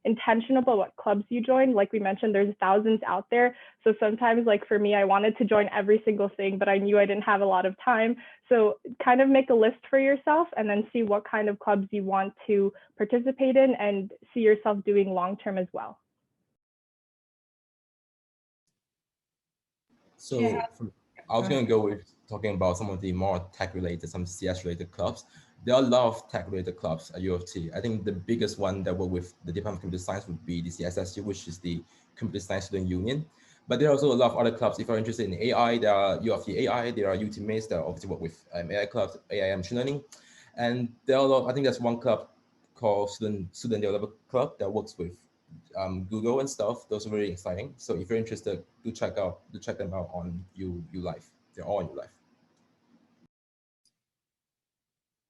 S4: intentional about what clubs you join. Like we mentioned, there's thousands out there. So sometimes, like for me, I wanted to join every single thing, but I knew I didn't have a lot of time. So kind of make a list for yourself and then see what kind of clubs you want to participate in and see yourself doing long-term as well.
S1: Yeah.
S5: I was going to go with talking about some of the more tech-related, some CS-related clubs. There are a lot of tech-related clubs at U of T. I think the biggest one that work with the Department of Computer Science would be the CSSU, which is the Computer Science Student Union. But there are also a lot of other clubs. If you're interested in AI, there are U of T AI, there are UT Maze that obviously work with AI clubs, AI machine learning. And there are a lot, I think there's one club called Student Developer Club that works with Google and stuff. Those are very exciting. So if you're interested, do check them out on U Life. They're all on U Life.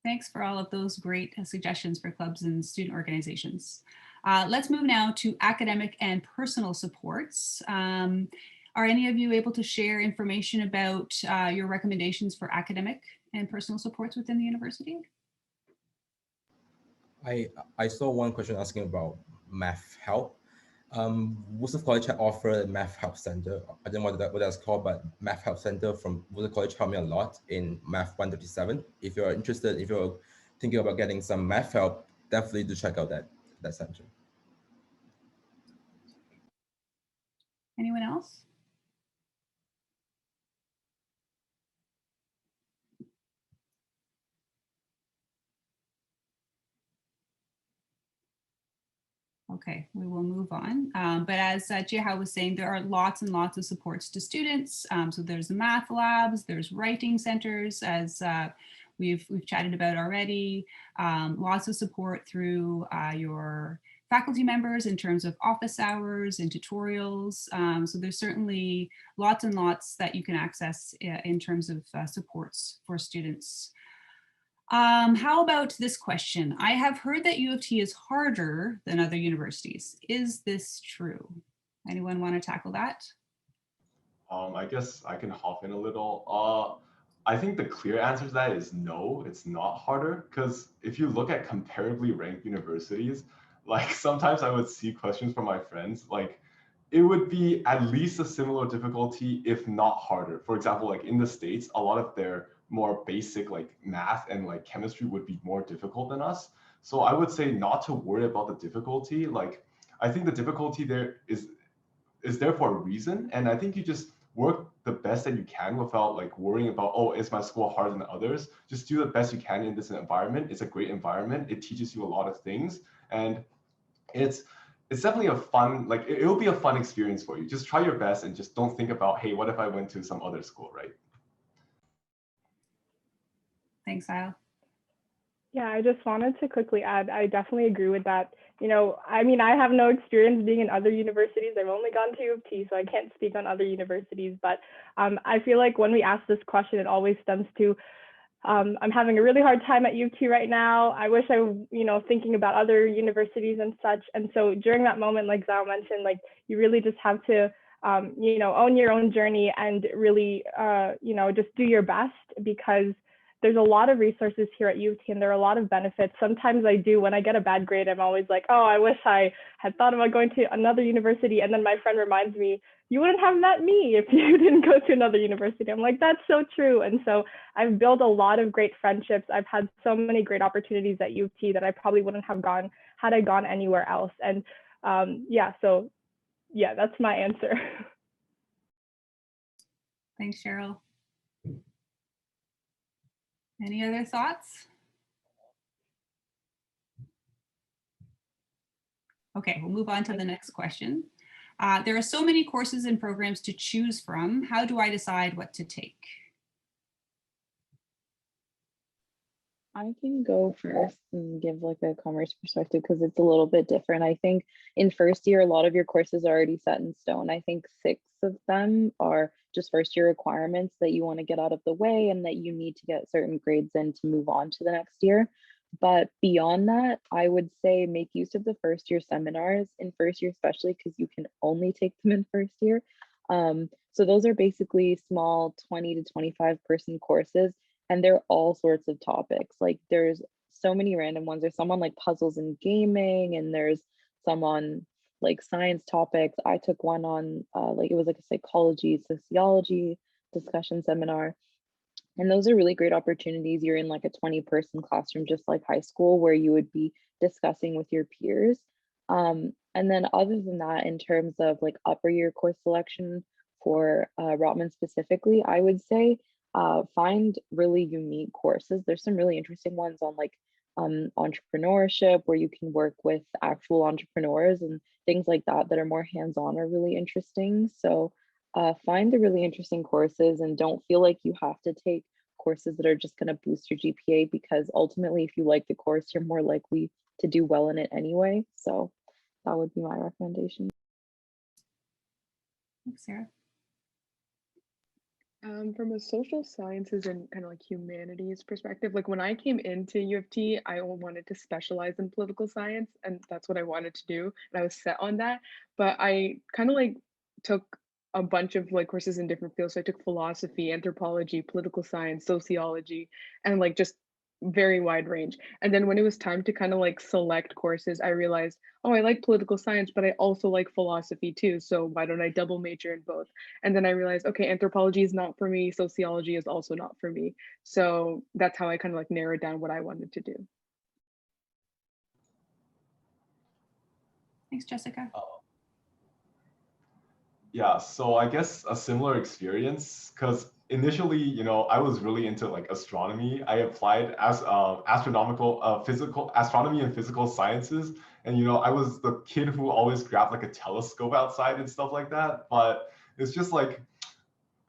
S1: Thanks for all of those great suggestions for clubs and student organizations. Let's move now to academic and personal supports. Are any of you able to share information about your recommendations for academic and personal supports within the university?
S5: I saw one question asking about math help. Woodsworth College offered a math help center. I don't know what that's called, but math help center from Woodsworth College helped me a lot in math 137. If you're interested, if you're thinking about getting some math help, definitely do check out that center.
S1: Anyone else? Okay, we will move on. But as Jihao was saying, there are lots and lots of supports to students. So there's the math labs, there's writing centers, as we've chatted about already. Lots of support through your faculty members in terms of office hours and tutorials. So there's certainly lots and lots that you can access in terms of supports for students. How about this question? I have heard that U of T is harder than other universities. Is this true? Anyone want to tackle that?
S7: I guess I can hop in a little. I think the clear answer to that is no, it's not harder. Because if you look at comparably ranked universities, like sometimes I would see questions from my friends, like it would be at least a similar difficulty, if not harder. For example, like in the States, a lot of their more basic like math and like chemistry would be more difficult than us. So I would say not to worry about the difficulty. Like I think the difficulty there is there for a reason. And I think you just work the best that you can without like worrying about, oh, is my school harder than others? Just do the best you can in this environment. It's a great environment. It teaches you a lot of things. And it's definitely a fun, like it'll be a fun experience for you. Just try your best and just don't think about, hey, what if I went to some other school, right?
S1: Thanks, Al.
S4: Yeah, I just wanted to quickly add, I definitely agree with that. You know, I mean, I have no experience being in other universities. I've only gone to U of T, so I can't speak on other universities. But I feel like when we ask this question, it always stems to, I'm having a really hard time at U of T right now. I wish I, thinking about other universities and such. And so during that moment, like Zhao mentioned, like you really just have to, own your own journey and really, just do your best, because there's a lot of resources here at U of T and there are a lot of benefits. Sometimes I do, when I get a bad grade, I'm always like, oh, I wish I had thought about going to another university. And then my friend reminds me, you wouldn't have met me if you didn't go to another university. I'm like, that's so true. And so I've built a lot of great friendships. I've had so many great opportunities at U of T that I probably wouldn't have gone had I gone anywhere else. And that's my answer.
S1: Thanks, Cheryl. Any other thoughts? Okay, we'll move on to the next question. There are so many courses and programs to choose from. How do I decide what to take?
S8: I can go first and give like a commerce perspective because it's a little bit different. I think in first year, a lot of your courses are already set in stone. I think 6 of them are just first year requirements that you want to get out of the way and that you need to get certain grades in to move on to the next year. But beyond that, I would say make use of the first year seminars in first year, especially because you can only take them in first year. So those are basically small 20 to 25 person courses, and they're all sorts of topics. Like there's so many random ones. There's some on like puzzles and gaming, and there's some on like science topics. I took one on it was like a psychology, sociology discussion seminar. And those are really great opportunities. You're in like a 20-person classroom, just like high school, where you would be discussing with your peers. And then other than that, in terms of like upper year course selection for Rotman specifically, I would say find really unique courses. There's some really interesting ones on like entrepreneurship, where you can work with actual entrepreneurs, and things like that that are more hands-on are really interesting. So find the really interesting courses, and don't feel like you have to take courses that are just going to boost your GPA, because ultimately if you like the course, you're more likely to do well in it anyway. So that would be my recommendation.
S1: Thanks, Sarah.
S2: From a social sciences and kind of like humanities perspective, like when I came into U of T, I wanted to specialize in political science, and that's what I wanted to do, and I was set on that. But I kind of like took a bunch of like courses in different fields. So I took philosophy, anthropology, political science, sociology, and like just very wide range. And then when it was time to kind of like select courses, I realized, oh, I like political science, but I also like philosophy too. So why don't I double major in both? And then I realized, okay, anthropology is not for me. Sociology is also not for me. So that's how I kind of like narrowed down what I wanted to do.
S1: Thanks, Jessica.
S7: Yeah, so I guess a similar experience, because initially, you know, I was really into like astronomy. I applied as physical astronomy and physical sciences, and you know, I was the kid who always grabbed like a telescope outside and stuff like that. But it's just like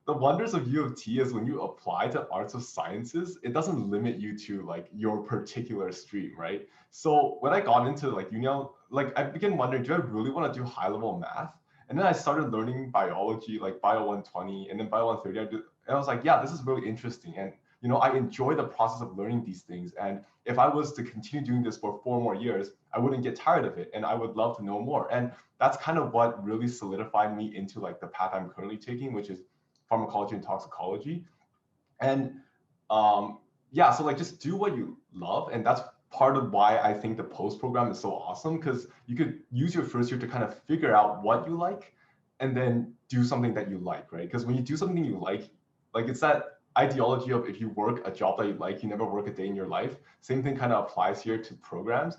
S7: the wonders of U of T is when you apply to arts of sciences, it doesn't limit you to like your particular stream, right? So when I got into like, you know, like I began wondering, do I really want to do high level math? And then I started learning biology, like Bio 120 and then Bio 130. And I was like, yeah, this is really interesting. And, you know, I enjoy the process of learning these things. And if I was to continue doing this for 4 more years, I wouldn't get tired of it. And I would love to know more. And that's kind of what really solidified me into like the path I'm currently taking, which is pharmacology and toxicology. And yeah, so like just do what you love. And that's part of why I think the post program is so awesome, because you could use your first year to kind of figure out what you like and then do something that you like, right? Because when you do something you like it's that ideology of if you work a job that you like, you never work a day in your life. Same thing kind of applies here to programs.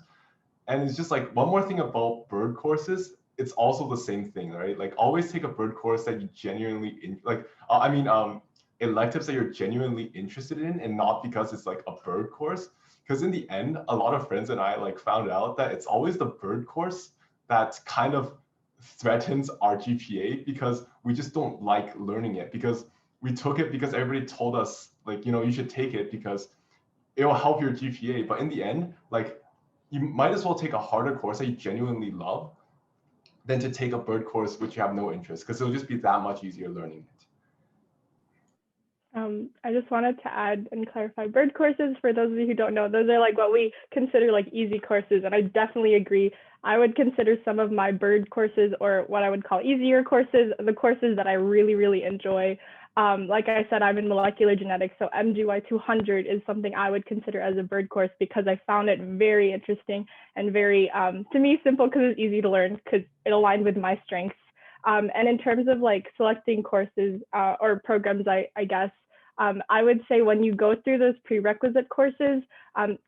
S7: And it's just like one more thing about bird courses, it's also the same thing, right? Like always take a bird course that you genuinely electives that you're genuinely interested in, and not because it's like a bird course. Because in the end, a lot of friends and I like found out that it's always the bird course that kind of threatens our GPA, because we just don't like learning it, because we took it because everybody told us like, you know, you should take it because it will help your GPA. But in the end, like you might as well take a harder course that you genuinely love than to take a bird course which you have no interest, because it'll just be that much easier learning it.
S4: I just wanted to add and clarify, bird courses, for those of you who don't know, those are like what we consider like easy courses. And I definitely agree. I would consider some of my bird courses, or what I would call easier courses, the courses that I really, really enjoy. Like I said, I'm in molecular genetics, so MGY 200 is something I would consider as a bird course, because I found it very interesting and very, to me, simple, because it's easy to learn, because it aligned with my strengths. And in terms of like selecting courses or programs, I guess, I would say when you go through those prerequisite courses,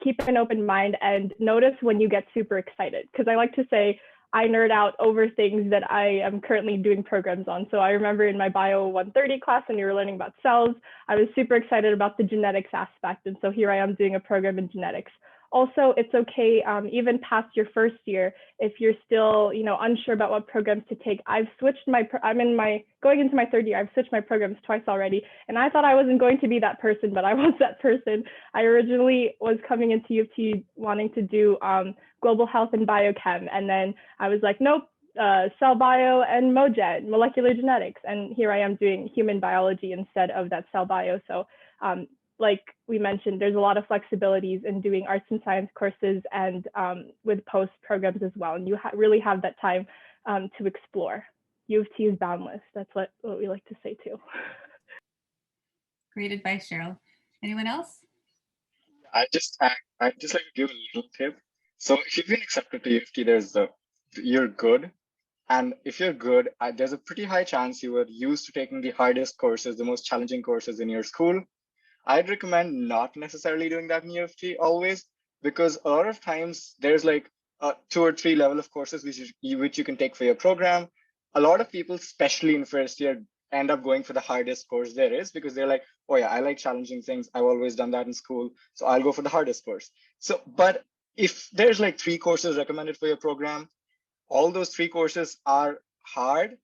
S4: keep an open mind and notice when you get super excited. Because I like to say I nerd out over things that I am currently doing programs on. So I remember in my Bio 130 class, when you were learning about cells, I was super excited about the genetics aspect. And so here I am doing a program in genetics. Also, it's okay, even past your first year, if you're still, you know, unsure about what programs to take. I've switched going into my 3rd year, I've switched my programs twice already. And I thought I wasn't going to be that person, but I was that person. I originally was coming into U of T wanting to do global health and biochem. And then I was like, nope, cell bio and MoGen, molecular genetics. And here I am doing human biology instead of that cell bio. So like we mentioned, there's a lot of flexibilities in doing arts and science courses and with post programs as well. And you really have that time to explore. U of T is boundless. That's what we like to say too.
S1: Great advice, Cheryl. Anyone else?
S6: I'd just like to give a little tip. So if you've been accepted to U of T, you're good. And if you're good, there's a pretty high chance you were used to taking the hardest courses, the most challenging courses in your school. I'd recommend not necessarily doing that in U of T always, because a lot of times there's like 2 or 3 level of courses which you can take for your program. A lot of people, especially in first year, end up going for the hardest course there is, because they're like, oh yeah, I like challenging things. I've always done that in school, so I'll go for the hardest course. So, but if there's like 3 courses recommended for your program, all those 3 courses are hard,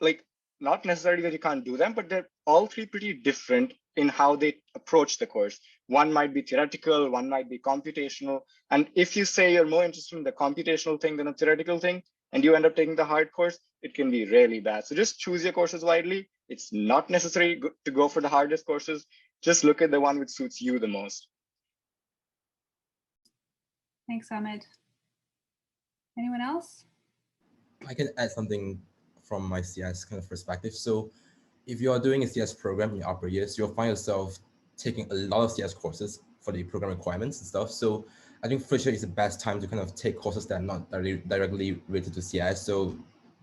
S6: like not necessarily that you can't do them, but they're all 3 pretty different in how they approach the course. One might be theoretical, one might be computational. And if you say you're more interested in the computational thing than a theoretical thing, and you end up taking the hard course, it can be really bad. So just choose your courses widely. It's not necessary to go for the hardest courses. Just look at the one which suits you the most.
S1: Thanks, Ahmed. Anyone else?
S5: I can add something from my CS kind of perspective. So if you're doing a CS program in your upper years, you'll find yourself taking a lot of CS courses for the program requirements and stuff. So I think first year is the best time to kind of take courses that are not directly related to CS. So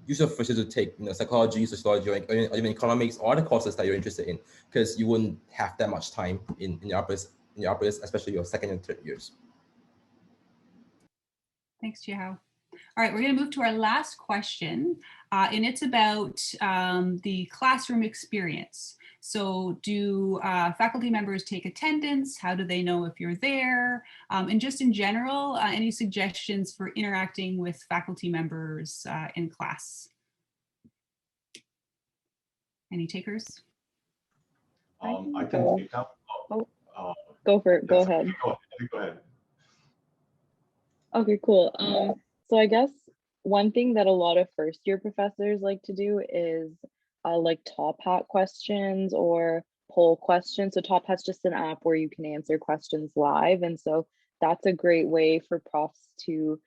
S5: use your first year to take psychology, sociology, or even economics, or other courses that you're interested in, because you wouldn't have that much time in your upper years, especially your second and third years.
S1: Thanks, Chihao. All right, we're going to move to our last question, and it's about the classroom experience. So do faculty members take attendance? How do they know if you're there? And just in general, any suggestions for interacting with faculty members in class? Any takers?
S7: I can take that.
S2: Go for it. Go ahead.
S7: Go ahead.
S8: Okay, cool. So I guess one thing that a lot of first year professors like to do is like Top Hat questions or poll questions. So Top Hat's just an app where you can answer questions live. And so that's a great way for profs to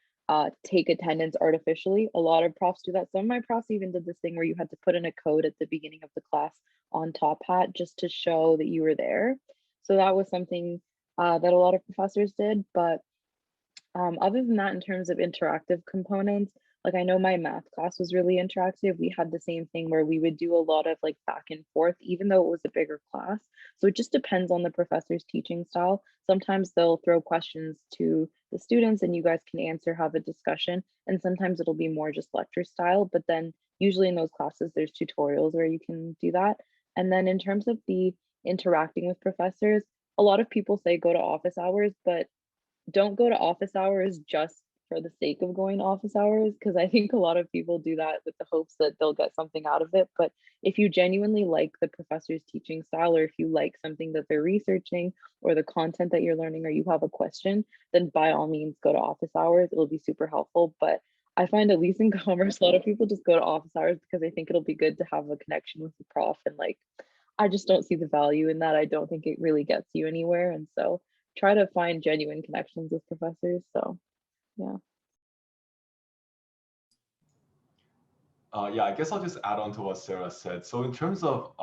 S8: take attendance artificially. A lot of profs do that. Some of my profs even did this thing where you had to put in a code at the beginning of the class on Top Hat just to show that you were there. So that was something that a lot of professors did. But other than that, in terms of interactive components, like I know my math class was really interactive. We had the same thing where we would do a lot of like back and forth, even though it was a bigger class. So it just depends on the professor's teaching style. Sometimes they'll throw questions to the students and you guys can answer, have a discussion. And sometimes it'll be more just lecture style, but then usually in those classes, there's tutorials where you can do that. And then in terms of the interacting with professors, a lot of people say go to office hours, but don't go to office hours just for the sake of going to office hours, because I think a lot of people do that with the hopes that they'll get something out of it. But if you genuinely like the professor's teaching style, or if you like something that they're researching or the content that you're learning, or you have a question, then by all means go to office hours. It'll be super helpful. But I find, at least in commerce, a lot of people just go to office hours because they think it'll be good to have a connection with the prof. And like, I just don't see the value in that. I don't think it really gets you anywhere. And so try to find genuine connections with professors. So yeah.
S7: Yeah, I guess I'll just add on to what Sarah said. So in terms of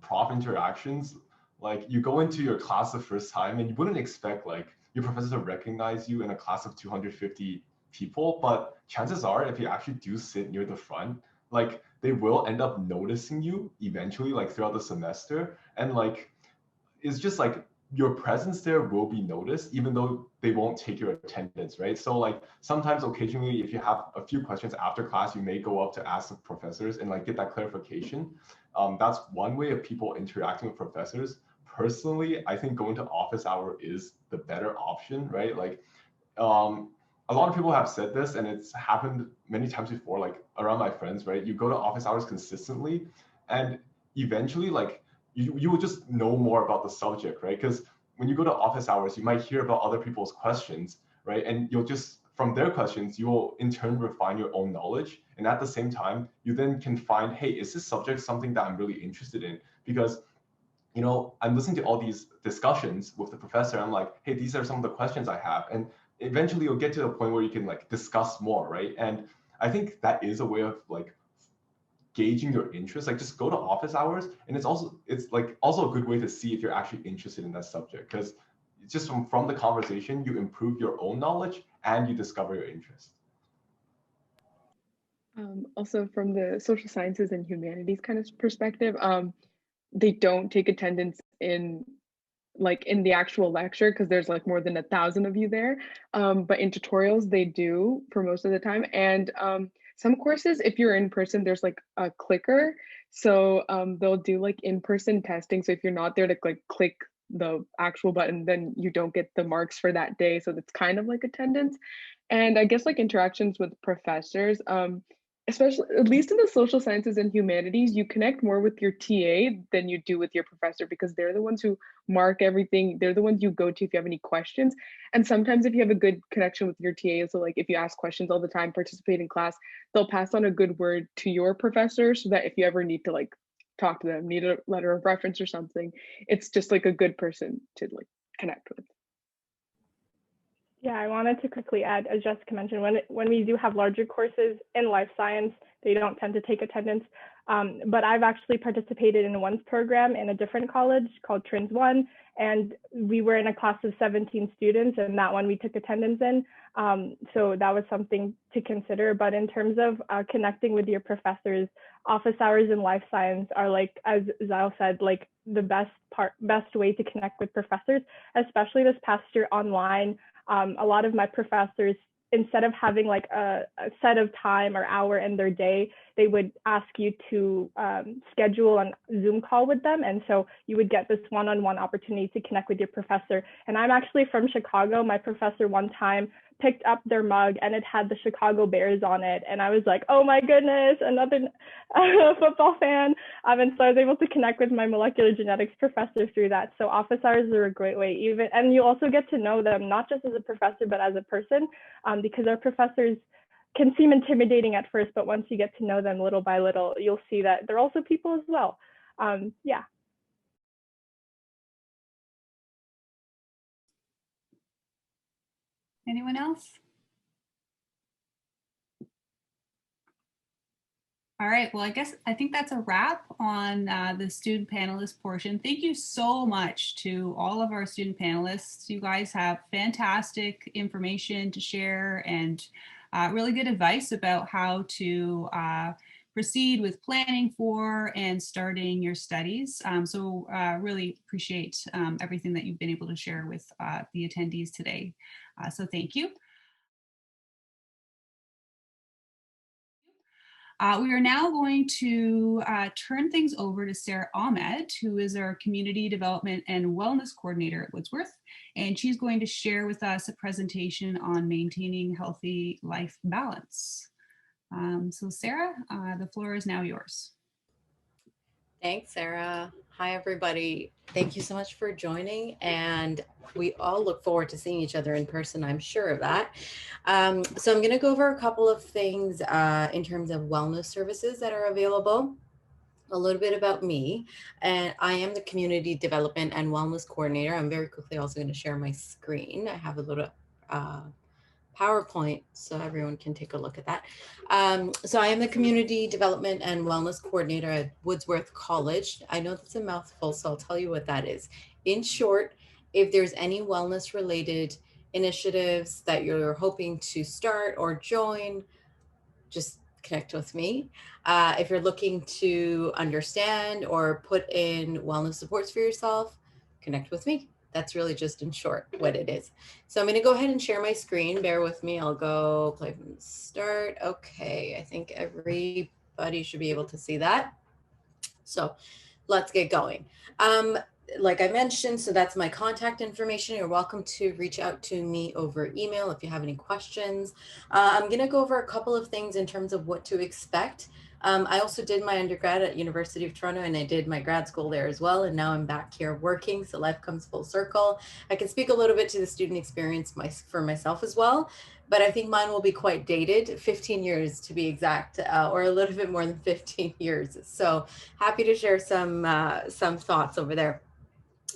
S7: prof interactions, like you go into your class the first time and you wouldn't expect like your professor to recognize you in a class of 250 people, but chances are if you actually do sit near the front, like they will end up noticing you eventually, like throughout the semester. And like, it's just like your presence there will be noticed, even though they won't take your attendance, right? So like sometimes occasionally, if you have a few questions after class, you may go up to ask the professors and like get that clarification. That's one way of people interacting with professors. Personally, I think going to office hour is the better option, right? Like a lot of people have said this and it's happened many times before, like around my friends, right? You go to office hours consistently and eventually like you will just know more about the subject, right? Because when you go to office hours, you might hear about other people's questions, right? And you'll just, from their questions, you will in turn refine your own knowledge. And at the same time, you then can find, hey, is this subject something that I'm really interested in? Because, you know, I'm listening to all these discussions with the professor. I'm like, hey, these are some of the questions I have. And eventually you'll get to the point where you can like discuss more, right? And I think that is a way of like gauging your interest. Like just go to office hours, and it's like also a good way to see if you're actually interested in that subject, because just from the conversation you improve your own knowledge and you discover your interest.
S2: Also from the social sciences and humanities kind of perspective, they don't take attendance in the actual lecture because there's like more than 1,000 of you there, but in tutorials they do for most of the time. And some courses, if you're in person, there's like a clicker, So they'll do like in-person testing. So if you're not there to like click the actual button, then you don't get the marks for that day. So that's kind of like attendance. And I guess like interactions with professors, especially at least in the social sciences and humanities, you connect more with your TA than you do with your professor, because they're the ones who mark everything. They're the ones you go to if you have any questions. And sometimes if you have a good connection with your TA, so like if you ask questions all the time, participate in class, they'll pass on a good word to your professor, so that if you ever need to like talk to them, need a letter of reference or something, it's just like a good person to like connect with.
S4: Yeah, I wanted to quickly add, as Jessica mentioned, when we do have larger courses in life science, they don't tend to take attendance. But I've actually participated in one's program in a different college called Trins 1, and we were in a class of 17 students, and that one we took attendance in. So that was something to consider. But in terms of connecting with your professors, office hours in life science are, like, as Zyle said, like the best way to connect with professors, especially this past year online. A lot of my professors, instead of having like a set of time or hour in their day, they would ask you to schedule a Zoom call with them. And so you would get this one-on-one opportunity to connect with your professor. And I'm actually from Chicago. My professor one time picked up their mug and it had the Chicago Bears on it. And I was like, oh my goodness, another football fan. And so I was able to connect with my molecular genetics professor through that. So office hours are a great way, and you also get to know them, not just as a professor, but as a person, because our professors can seem intimidating at first, but once you get to know them little by little, you'll see that they're also people as well. Yeah.
S1: Anyone else? All right, well, I think that's a wrap on the student panelist portion. Thank you so much to all of our student panelists. You guys have fantastic information to share and really good advice about how to proceed with planning for and starting your studies. So really appreciate everything that you've been able to share with the attendees today. So thank you. We are now going to turn things over to Sarah Ahmed, who is our Community Development and Wellness Coordinator at Woodsworth, and she's going to share with us a presentation on maintaining healthy life balance. So Sarah, the floor is now yours.
S9: Thanks, Sarah. Hi, everybody. Thank you so much for joining. And we all look forward to seeing each other in person, I'm sure of that. So I'm going to go over a couple of things in terms of wellness services that are available. A little bit about me, and I am the Community Development and Wellness Coordinator. I'm very quickly also going to share my screen. I have a little PowerPoint so everyone can take a look at that. So I am the Community Development and Wellness Coordinator at Woodsworth College. I know that's a mouthful, so I'll tell you what that is. In short, if there's any wellness related initiatives that you're hoping to start or join, just connect with me. If you're looking to understand or put in wellness supports for yourself, connect with me. That's really just in short what it is. So I'm going to go ahead and share my screen. Bear with me. I'll go play from the start. Okay, I think everybody should be able to see that. So let's get going. Like I mentioned, so that's my contact information. You're welcome to reach out to me over email if you have any questions. I'm going to go over a couple of things in terms of what to expect. I also did my undergrad at University of Toronto, and I did my grad school there as well. And now I'm back here working, so life comes full circle. I can speak a little bit to the student experience for myself as well, but I think mine will be quite dated, 15 years to be exact, or a little bit more than 15 years. So happy to share some thoughts over there.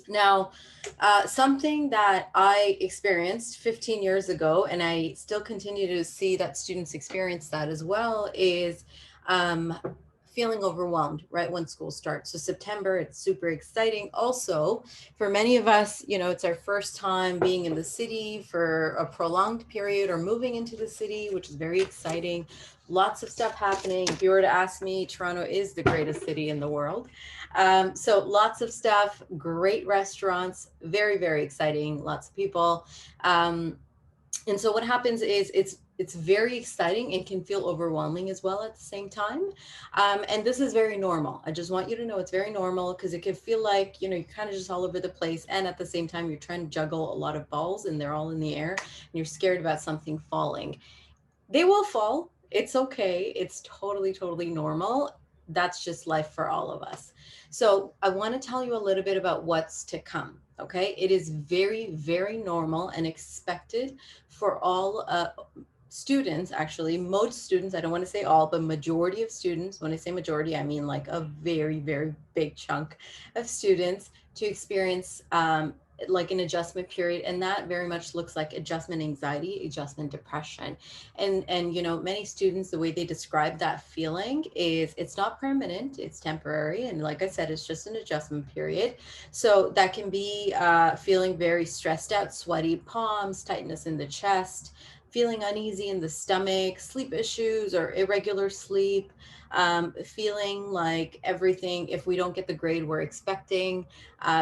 S9: Now, something that I experienced 15 years ago, and I still continue to see that students experience that as well, is feeling overwhelmed right when school starts. So September, it's super exciting. Also, for many of us, you know, it's our first time being in the city for a prolonged period or moving into the city, which is very exciting. Lots of stuff happening. If you were to ask me, Toronto is the greatest city in the world. So lots of stuff, great restaurants, very, very exciting, lots of people. And so what happens is it's very exciting and can feel overwhelming as well at the same time. And this is very normal. I just want you to know it's very normal, because it can feel like, you know, you're kind of just all over the place. And at the same time, you're trying to juggle a lot of balls and they're all in the air and you're scared about something falling. They will fall. It's okay. It's totally, totally normal. That's just life for all of us. So I want to tell you a little bit about what's to come. Okay. It is very, very normal and expected for all students, actually, most students, I don't want to say all, but majority of students, when I say majority, I mean like a very, very big chunk of students to experience like an adjustment period, and that very much looks like adjustment anxiety, adjustment depression. And you know, many students, the way they describe that feeling is it's not permanent, it's temporary, and like I said, it's just an adjustment period. So that can be feeling very stressed out, sweaty palms, tightness in the chest, feeling uneasy in the stomach, sleep issues or irregular sleep, feeling like everything, if we don't get the grade we're expecting,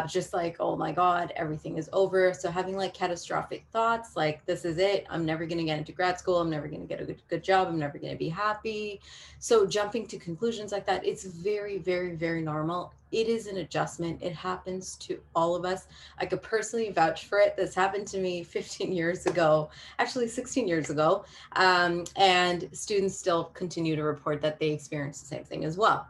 S9: just like, oh my God, everything is over. So having like catastrophic thoughts, like, this is it, I'm never going to get into grad school, I'm never going to get a good job, I'm never going to be happy. So jumping to conclusions like that, it's very, very, very normal. It is an adjustment. It happens to all of us. I could personally vouch for it. This happened to me 15 years ago, actually 16 years ago. And students still continue to report that they experience the same thing as well.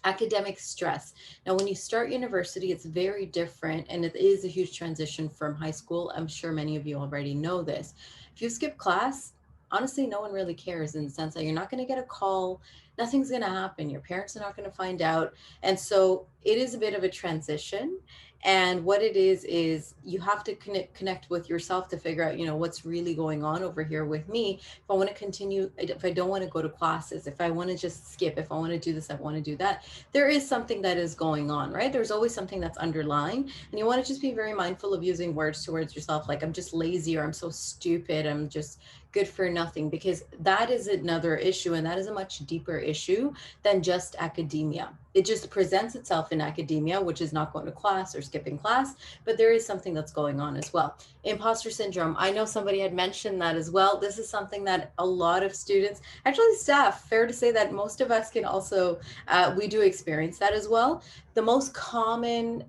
S9: Academic stress. Now, when you start university, it's very different, and it is a huge transition from high school. I'm sure many of you already know this. If you skip class, honestly, no one really cares, in the sense that you're not going to get a call, nothing's going to happen, your parents are not going to find out. And so it is a bit of a transition. And what it is you have to connect with yourself to figure out, you know, what's really going on over here with me. If I want to continue, if I don't want to go to classes, if I want to just skip, if I want to do this, I want to do that, there is something that is going on, right? There's always something that's underlying. And you want to just be very mindful of using words towards yourself, like, I'm just lazy, or I'm so stupid, I'm just good for nothing, because that is another issue. And that is a much deeper issue than just academia. It just presents itself in academia, which is not going to class or skipping class, but there is something that's going on as well. Imposter syndrome. I know somebody had mentioned that as well. This is something that a lot of students, actually staff, fair to say that most of us can also, we do experience that as well. The most common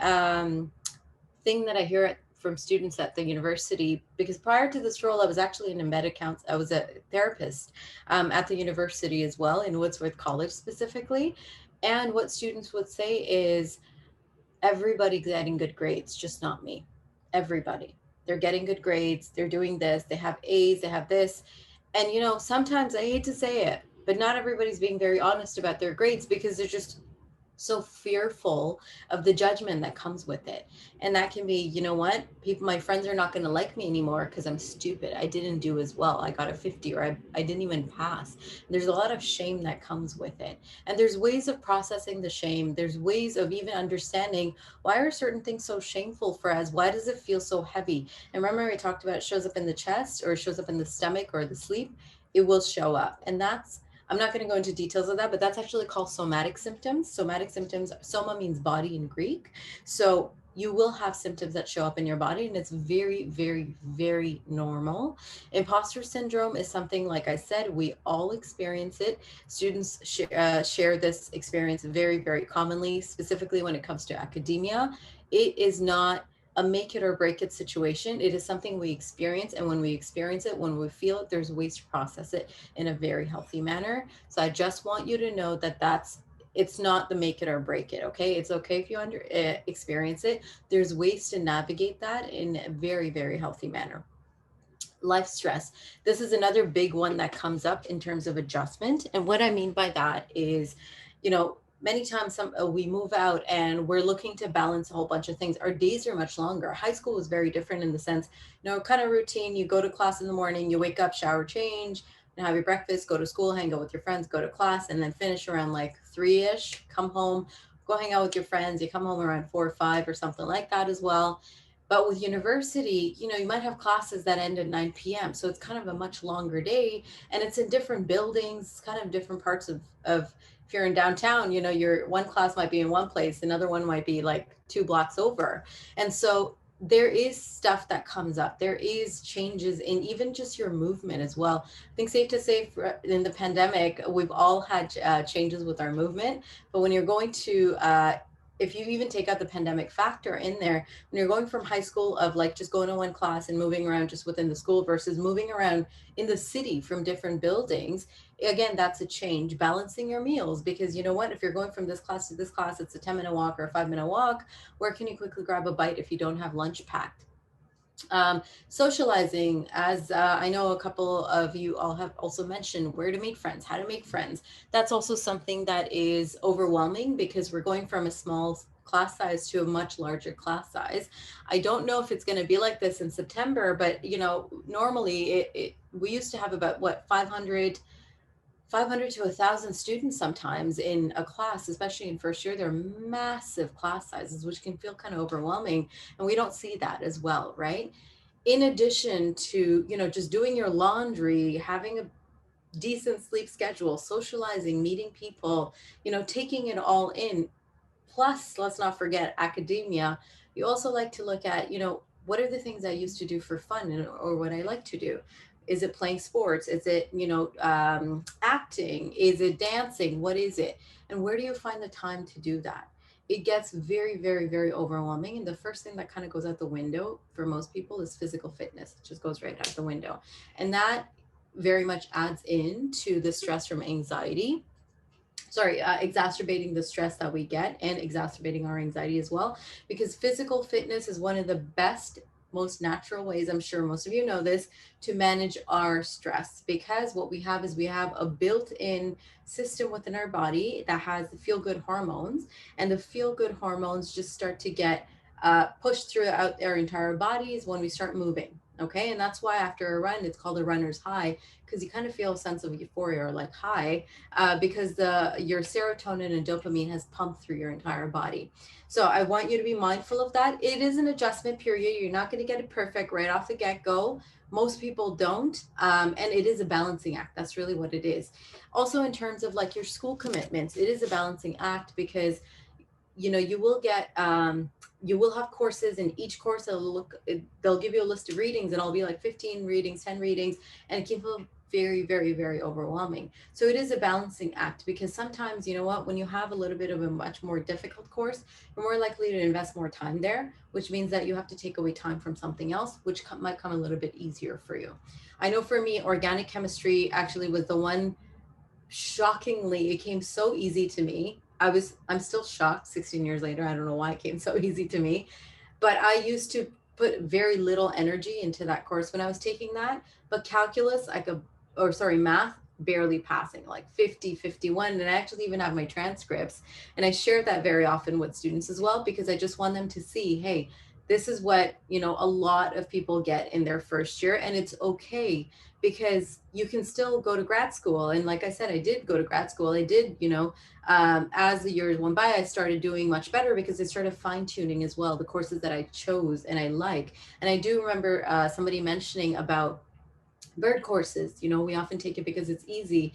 S9: thing that I hear from students at the university, because prior to this role, I was actually in a I was a therapist at the university as well, in Woodsworth College specifically. And what students would say is, everybody's getting good grades, just not me. Everybody. They're getting good grades, they're doing this, they have A's, they have this. And, you know, sometimes, I hate to say it, but not everybody's being very honest about their grades, because they're just so fearful of the judgment that comes with it. And that can be, you know what, people, my friends are not going to like me anymore because I'm stupid, I didn't do as well, I got a 50, or I didn't even pass. There's a lot of shame that comes with it. And there's ways of processing the shame. There's ways of even understanding, why are certain things so shameful for us? Why does it feel so heavy? And remember, we talked about it shows up in the chest, or it shows up in the stomach, or the sleep, it will show up. And that's, I'm not going to go into details of that, but that's actually called somatic symptoms. Somatic symptoms, soma means body in Greek. So you will have symptoms that show up in your body, and it's very, very, very normal. Imposter syndrome is something, like I said, we all experience it. Students share this experience very, very commonly, specifically when it comes to academia. It is not a make it or break it situation. It is something we experience. And when we experience it, when we feel it, there's ways to process it in a very healthy manner. So I just want you to know that it's not the make it or break it. Okay. It's okay if you experience it. There's ways to navigate that in a very, very healthy manner. Life stress. This is another big one that comes up in terms of adjustment. And what I mean by that is, you know, many times we move out and we're looking to balance a whole bunch of things. Our days are much longer. High school was very different in the sense, you know, kind of routine. You go to class in the morning, you wake up, shower, change, and have your breakfast, go to school, hang out with your friends, go to class, and then finish around like 3-ish, come home, go hang out with your friends. You come home around 4 or 5 or something like that as well. But with university, you know, you might have classes that end at 9 p.m. So it's kind of a much longer day, and it's in different buildings, kind of different parts of if you're in downtown, you know, your one class might be in one place, another one might be like 2 blocks over. And so there is stuff that comes up. There is changes in even just your movement as well. I think safe to say in the pandemic, we've all had changes with our movement. But when you're going to, if you even take out the pandemic factor in there, when you're going from high school of like just going to one class and moving around just within the school versus moving around in the city from different buildings, again, that's a change. Balancing your meals, because you know what, if you're going from this class to this class, it's a 10-minute walk or a 5-minute walk. Where can you quickly grab a bite if you don't have lunch packed? Socializing, as I know a couple of you all have also mentioned, where to make friends, how to make friends. That's also something that is overwhelming because we're going from a small class size to a much larger class size. I don't know if it's going to be like this in September, but you know, normally we used to have about what, 500 to 1,000 students sometimes in a class, especially in first year. They're massive class sizes, which can feel kind of overwhelming. And we don't see that as well, right? In addition to, you know, just doing your laundry, having a decent sleep schedule, socializing, meeting people, you know, taking it all in. Plus, let's not forget academia. You also like to look at, you know, what are the things I used to do for fun or what I like to do? Is it playing sports? Is it, you know, acting? Is it dancing? What is it? And where do you find the time to do that? It gets very, very, very overwhelming. And the first thing that kind of goes out the window for most people is physical fitness. It just goes right out the window. And that very much adds into the stress from anxiety. Exacerbating the stress that we get and exacerbating our anxiety as well, because physical fitness is one of the best, most natural ways, I'm sure most of you know this, to manage our stress. Because what we have is we have a built-in system within our body that has the feel-good hormones, and the feel-good hormones just start to get pushed throughout our entire bodies when we start moving. Okay, and that's why after a run, it's called a runner's high, because you kind of feel a sense of euphoria or like high, because your serotonin and dopamine has pumped through your entire body. So I want you to be mindful of that. It is an adjustment period. You're not going to get it perfect right off the get-go. Most people don't. And it is a balancing act. That's really what it is. Also, in terms of like your school commitments, it is a balancing act because, you know, you will get, you will have courses, and each course they'll give you a list of readings, and I'll be like 15 readings, 10 readings, and it can feel very, very, very overwhelming. So it is a balancing act, because sometimes, you know what, when you have a little bit of a much more difficult course, you're more likely to invest more time there, which means that you have to take away time from something else, which might come a little bit easier for you. I know for me, organic chemistry actually was the one, shockingly, it came so easy to me. I'm still shocked 16 years later. I don't know why it came so easy to me, but I used to put very little energy into that course when I was taking that. But calculus, math, barely passing, like 50, 51. And I actually even have my transcripts. And I share that very often with students as well, because I just want them to see, hey, this is what, you know, a lot of people get in their first year. And it's okay, because you can still go to grad school. And like I said, I did go to grad school. I did, you know, as the years went by, I started doing much better because I started fine tuning as well the courses that I chose and I like. And I do remember somebody mentioning about bird courses. You know, we often take it because it's easy.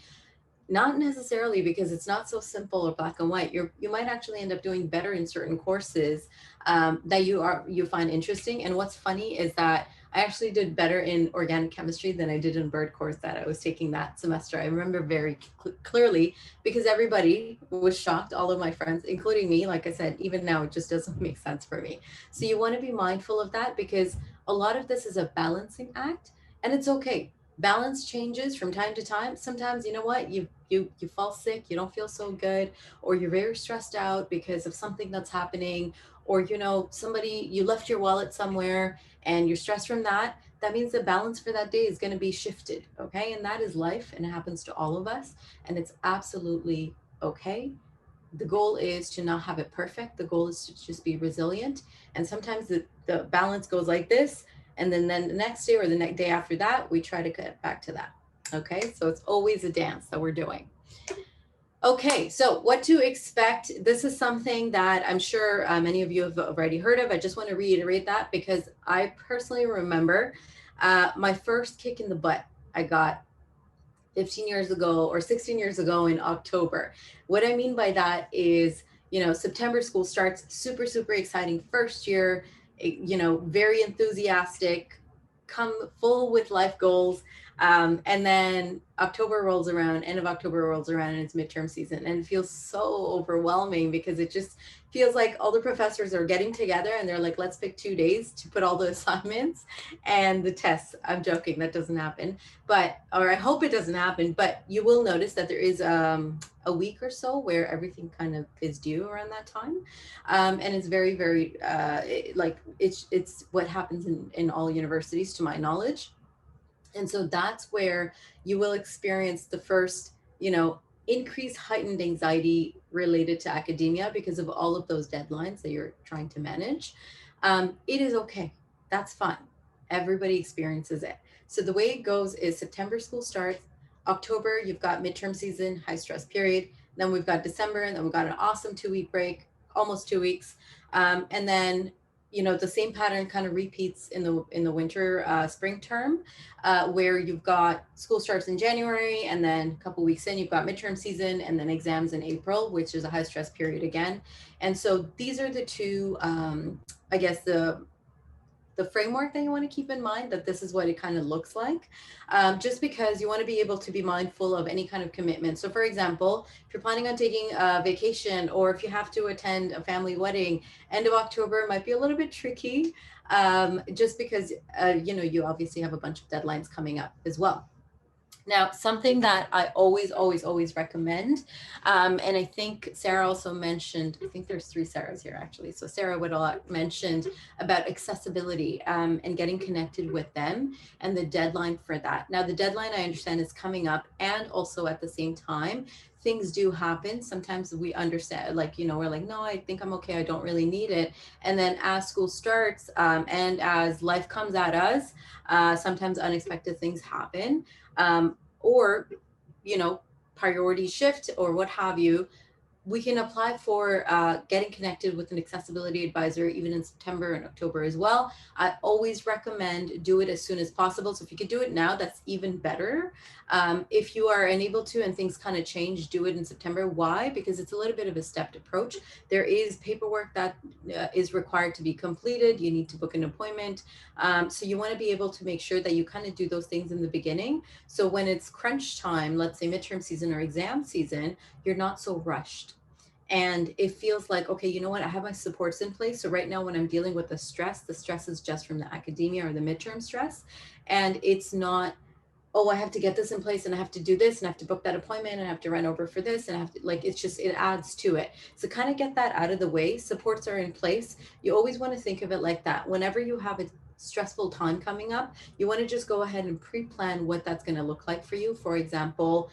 S9: Not necessarily, because it's not so simple or black and white. You might actually end up doing better in certain courses that you find interesting. And what's funny is that I actually did better in organic chemistry than I did in bird course that I was taking that semester. I remember very clearly, because everybody was shocked, all of my friends, including me. Like I said, even now, it just doesn't make sense for me. So you want to be mindful of that, because a lot of this is a balancing act, and it's okay. Balance changes from time to time. Sometimes, you know what, you fall sick, you don't feel so good, or you're very stressed out because of something that's happening, or, you know, you left your wallet somewhere and you're stressed from that. That means the balance for that day is going to be shifted. Okay, and that is life, and it happens to all of us, and it's absolutely okay. The goal is to not have it perfect. The goal is to just be resilient. And sometimes the balance goes like this, and then the next day or the next day after that, we try to get back to that. Okay, so it's always a dance that we're doing. Okay, so what to expect. This is something that I'm sure many of you have already heard of. I just want to reiterate that, because I personally remember my first kick in the butt I got 15 years ago or 16 years ago in October. What I mean by that is, you know, September school starts, super, super exciting first year. you know, very enthusiastic, come full with life goals. And then October rolls around, end of October rolls around, and it's midterm season. And it feels so overwhelming because it just feels like all the professors are getting together and they're like, let's pick 2 days to put all the assignments and the tests. I'm joking, that doesn't happen, but, or I hope it doesn't happen, but you will notice that there is a week or so where everything kind of is due around that time. And it's very, very, like it's what happens in all universities to my knowledge. And so that's where you will experience the first, you know, increased heightened anxiety related to academia because of all of those deadlines that you're trying to manage. It is okay. That's fine. Everybody experiences it. So the way it goes is September school starts, October, you've got midterm season, high stress period. Then we've got December, and then we've got an awesome 2-week break, almost 2 weeks. And then, you know, the same pattern kind of repeats in the winter, spring term, where you've got school starts in January, and then a couple weeks in, you've got midterm season, and then exams in April, which is a high stress period again. And so these are the two, I guess, the framework that you want to keep in mind, that this is what it kind of looks like, just because you want to be able to be mindful of any kind of commitment. So for example, if you're planning on taking a vacation, or if you have to attend a family wedding, end of October might be a little bit tricky, just because, you know, you obviously have a bunch of deadlines coming up as well. Now, something that I always recommend, and I think Sarah also mentioned, I think there's 3 Sarahs here actually. So Sarah Witol mentioned about accessibility, and getting connected with them and the deadline for that. Now, the deadline I understand is coming up, and also at the same time, things do happen. Sometimes we understand, like, you know, we're like, no, I think I'm okay, I don't really need it. And then as school starts, and as life comes at us, sometimes unexpected things happen. Or, you know, priorities shift or what have you. We can apply for getting connected with an accessibility advisor even in September and October as well. I always recommend do it as soon as possible. So if you could do it now, that's even better. If you are unable to and things kind of change, do it in September. Why? Because it's a little bit of a stepped approach. There is paperwork that is required to be completed. You need to book an appointment. So you want to be able to make sure that you kind of do those things in the beginning. So when it's crunch time, let's say midterm season or exam season, you're not so rushed. And it feels like, okay, you know what, I have my supports in place. So right now when I'm dealing with the stress is just from the academia or the midterm stress. And it's not, oh, I have to get this in place and I have to do this and I have to book that appointment and I have to run over for this and I have to, like, it's just, it adds to it. So kind of get that out of the way. Supports are in place. You always want to think of it like that. Whenever you have a stressful time coming up, you want to just go ahead and pre-plan what that's going to look like for you. For example,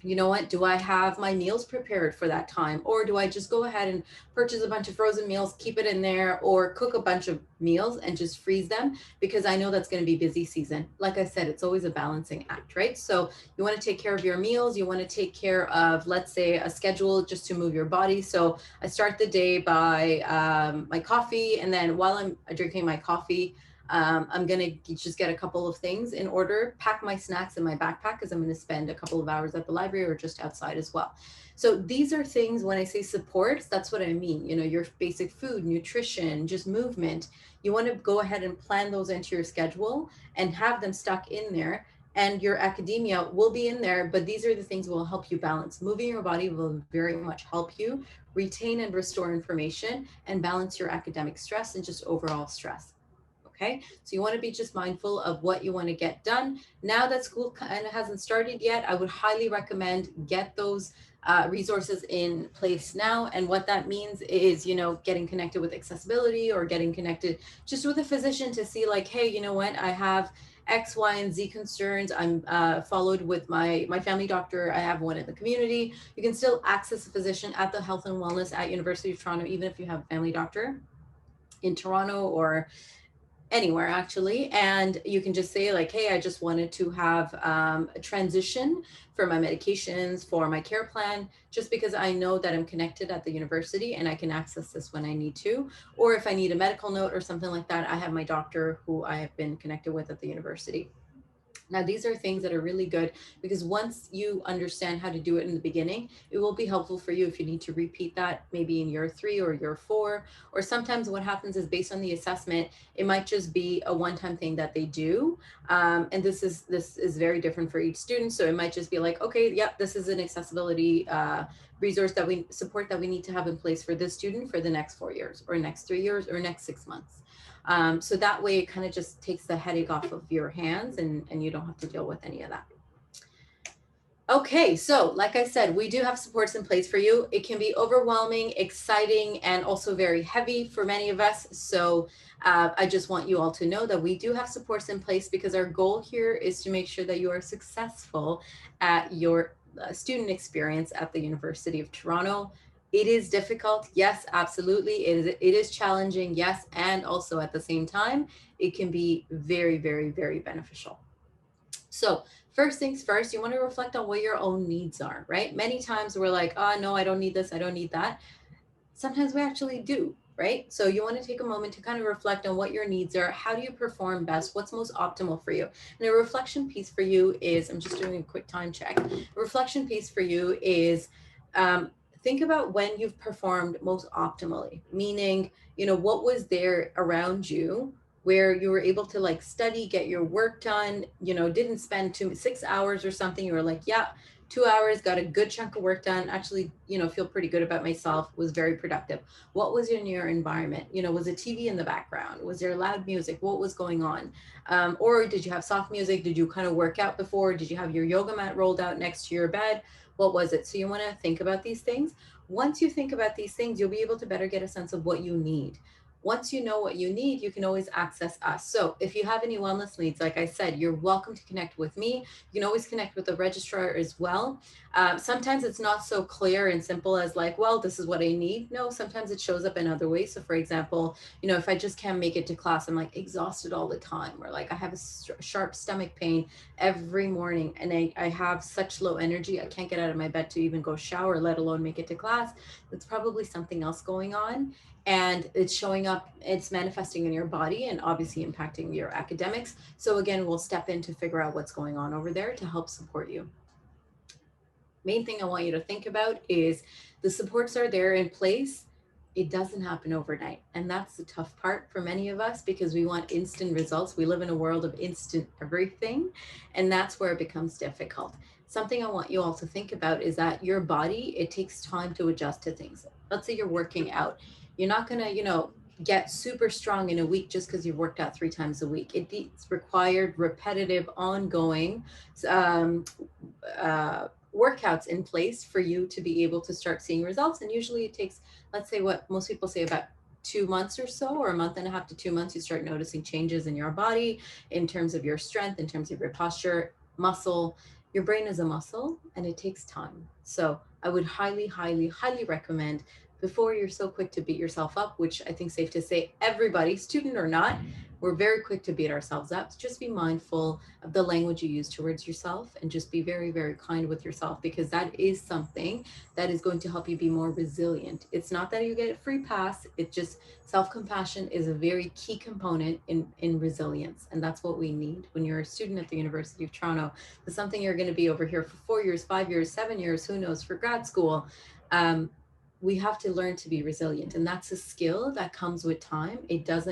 S9: you know what, do I have my meals prepared for that time? Or do I just go ahead and purchase a bunch of frozen meals, keep it in there, or cook a bunch of meals and just freeze them? Because I know that's going to be busy season. Like I said, it's always a balancing act, right? So you want to take care of your meals. You want to take care of, let's say, a schedule just to move your body. So I start the day by my coffee. And then while I'm drinking my coffee, I'm going to just get a couple of things in order, pack my snacks in my backpack because I'm going to spend a couple of hours at the library or just outside as well. So these are things, when I say supports, that's what I mean. You know, your basic food, nutrition, just movement. You want to go ahead and plan those into your schedule and have them stuck in there. And your academia will be in there, but these are the things that will help you balance. Moving your body will very much help you retain and restore information and balance your academic stress and just overall stress. Okay, so you want to be just mindful of what you want to get done. Now that school kind of hasn't started yet, I would highly recommend get those resources in place now. And what that means is, you know, getting connected with accessibility or getting connected just with a physician to see like, hey, you know what, I have X, Y, and Z concerns. I'm followed with my family doctor. I have one in the community. You can still access a physician at the Health and Wellness at University of Toronto, even if you have a family doctor in Toronto or anywhere actually. And you can just say like, hey, I just wanted to have a transition for my medications, for my care plan, just because I know that I'm connected at the university and I can access this when I need to. Or if I need a medical note or something like that, I have my doctor who I have been connected with at the university. Now, these are things that are really good because once you understand how to do it in the beginning, it will be helpful for you if you need to repeat that maybe in year 3 or year 4. Or sometimes what happens is based on the assessment, it might just be a one-time thing that they do. And this is very different for each student. So it might just be like, okay, yep, this is an accessibility resource that we support that we need to have in place for this student for the next 4 years or next 3 years or next 6 months. So that way it kind of just takes the headache off of your hands and you don't have to deal with any of that. Okay, so like I said, we do have supports in place for you. It can be overwhelming, exciting, and also very heavy for many of us. So I just want you all to know that we do have supports in place because our goal here is to make sure that you are successful at your student experience at the University of Toronto. It is difficult. Yes, absolutely. It is challenging. Yes. And also at the same time, it can be very, very, very beneficial. So first things first, you want to reflect on what your own needs are, right? Many times we're like, oh, no, I don't need this. I don't need that. Sometimes we actually do, right? So you want to take a moment to kind of reflect on what your needs are. How do you perform best? What's most optimal for you? And a reflection piece for you is, I'm just doing a quick time check. A reflection piece for you is, think about when you've performed most optimally, meaning, you know, what was there around you where you were able to like study, get your work done, you know, didn't spend 6 hours or something. You were like, yeah, 2 hours, got a good chunk of work done, actually, you know, feel pretty good about myself, was very productive. What was in your environment? You know, was a TV in the background? Was there loud music? What was going on? Or did you have soft music? Did you kind of work out before? Did you have your yoga mat rolled out next to your bed? What was it? So you want to think about these things. Once you think about these things, you'll be able to better get a sense of what you need. Once you know what you need, you can always access us. So if you have any wellness needs, like I said, you're welcome to connect with me. You can always connect with the registrar as well. Sometimes it's not so clear and simple as like, well, this is what I need. No, sometimes it shows up in other ways. So for example, you know, if I just can't make it to class, I'm like exhausted all the time, or like I have a sharp stomach pain every morning and I have such low energy, I can't get out of my bed to even go shower, let alone make it to class. That's probably something else going on. And it's showing up, it's manifesting in your body and obviously impacting your academics. So again, we'll step in to figure out what's going on over there to help support you. Main thing I want you to think about is the supports are there in place. It doesn't happen overnight. And that's the tough part for many of us because we want instant results. We live in a world of instant everything. And that's where it becomes difficult. Something I want you all to think about is that your body, it takes time to adjust to things. Let's say you're working out. You're not going to, you know, get super strong in a week just because you've worked out 3 times a week. It's required repetitive, ongoing workouts in place for you to be able to start seeing results. And usually it takes, let's say what most people say, about 2 months or so, or a month and a half to 2 months, you start noticing changes in your body in terms of your strength, in terms of your posture, muscle. Your brain is a muscle and it takes time. So I would highly, highly, highly recommend, before you're so quick to beat yourself up, which I think safe to say everybody, student or not, we're very quick to beat ourselves up. Just be mindful of the language you use towards yourself and just be very, very kind with yourself, because that is something that is going to help you be more resilient. It's not that you get a free pass. It's just self-compassion is a very key component in resilience. And that's what we need when you're a student at the University of Toronto. It's something you're going to be over here for 4 years, 5 years, 7 years, who knows, for grad school. We have to learn to be resilient, and that's a skill that comes with time.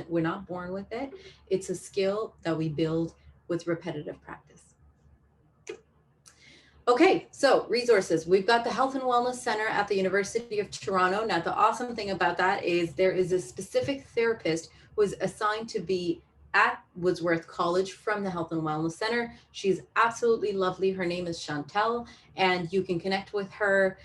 S9: We're not born with it. It's a skill that we build with repetitive practice. Okay, so resources. We've got the Health and Wellness Center at the University of Toronto. Now, the awesome thing about that is there is a specific therapist who is assigned to be at Woodsworth College from the Health and Wellness Center. She's absolutely lovely. Her name is Chantel, and you can connect with her.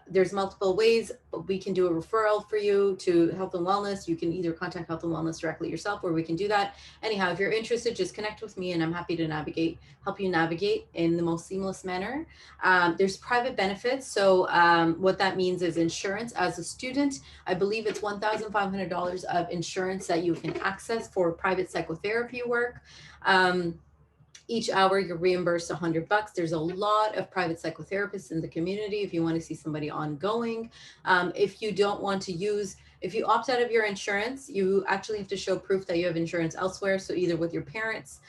S9: There's multiple ways. We can do a referral for you to Health and Wellness. You can either contact Health and Wellness directly yourself, or we can do that. Anyhow, if you're interested, just connect with me and I'm happy to help you navigate in the most seamless manner. There's private benefits. So what that means is insurance. As a student, I believe it's $1,500 of insurance that you can access for private psychotherapy work. Each hour you're reimbursed $100. There's a lot of private psychotherapists in the community if you want to see somebody ongoing. If you don't want to use, if you opt out of your insurance, you actually have to show proof that you have insurance elsewhere. So either with your parents,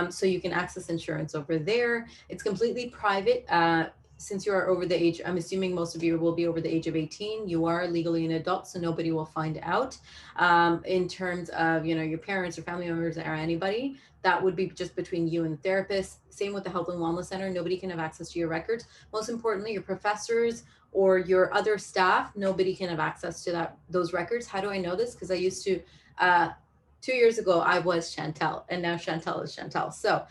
S9: so you can access insurance over there. It's completely private. Since you are over the age, I'm assuming most of you will be over the age of 18, you are legally an adult, so nobody will find out. In terms of, you know, your parents or family members or anybody, that would be just between you and the therapist. Same with the Health and Wellness Center. Nobody can have access to your records. Most importantly, your professors or your other staff, nobody can have access to those records. How do I know this? Because I used to, 2 years ago, I was Chantel, and now Chantel is Chantel. So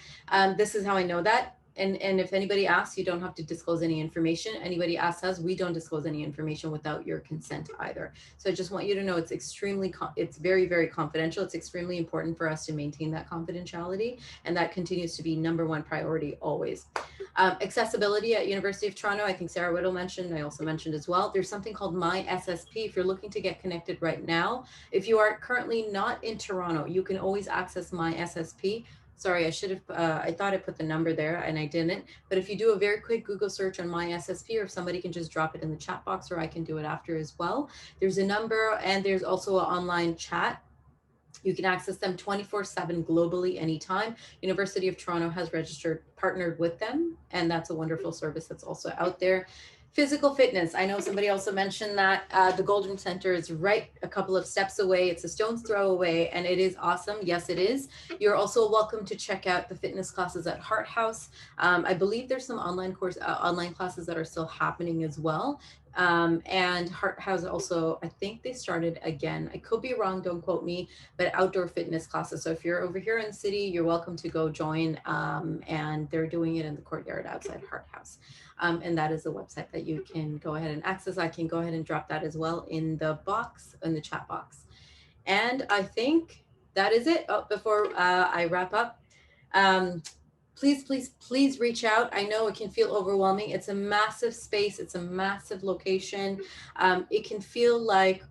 S9: this is how I know that. And if anybody asks, you don't have to disclose any information. Anybody asks us, we don't disclose any information without your consent either. So I just want you to know it's it's very, very confidential. It's extremely important for us to maintain that confidentiality, and that continues to be #1 priority always. Accessibility at University of Toronto, I think Sarah Witol mentioned, I also mentioned as well. There's something called My SSP. If you're looking to get connected right now, if you are currently not in Toronto, you can always access My SSP. Sorry, I should have, I thought I put the number there and I didn't. But if you do a very quick Google search on My SSP, or if somebody can just drop it in the chat box, or I can do it after as well. There's a number, and there's also an online chat. You can access them 24/7 globally anytime. University of Toronto has partnered with them, and that's a wonderful service that's also out there. Physical fitness. I know somebody also mentioned that the Golden Center is right a couple of steps away. It's a stone's throw away, and it is awesome. Yes, it is. You're also welcome to check out the fitness classes at Heart House. I believe there's some online classes that are still happening as well. And Heart House also, I think they started again. I could be wrong, don't quote me, but outdoor fitness classes. So if you're over here in the city, you're welcome to go join. And they're doing it in the courtyard outside Heart House. And that is the website that you can go ahead and access. I can go ahead and drop that as well in the box, in the chat box. And I think that is it. Oh, before I wrap up, please, please, please reach out. I know it can feel overwhelming. It's a massive space. It's a massive location. It can feel like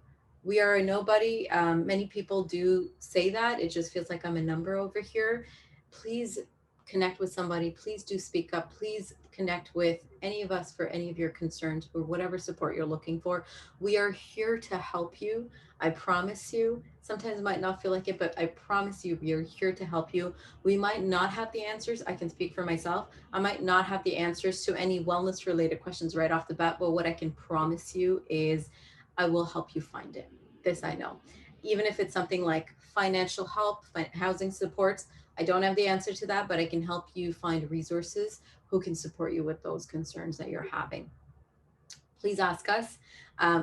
S9: we are a nobody. Many people do say that. It just feels like I'm a number over here. Please connect with somebody. Please do speak up. Please connect with any of us for any of your concerns or whatever support you're looking for. We are here to help you. I promise you. Sometimes it might not feel like it, but I promise you, we are here to help you. We might not have the answers. I can speak for myself. I might not have the answers to any wellness related questions right off the bat, but what I can promise you is I will help you find it. This I know. Even if it's something like financial help, housing supports, I don't have the answer to that, but I can help you find resources who can support you with those concerns that you're having. Please ask us.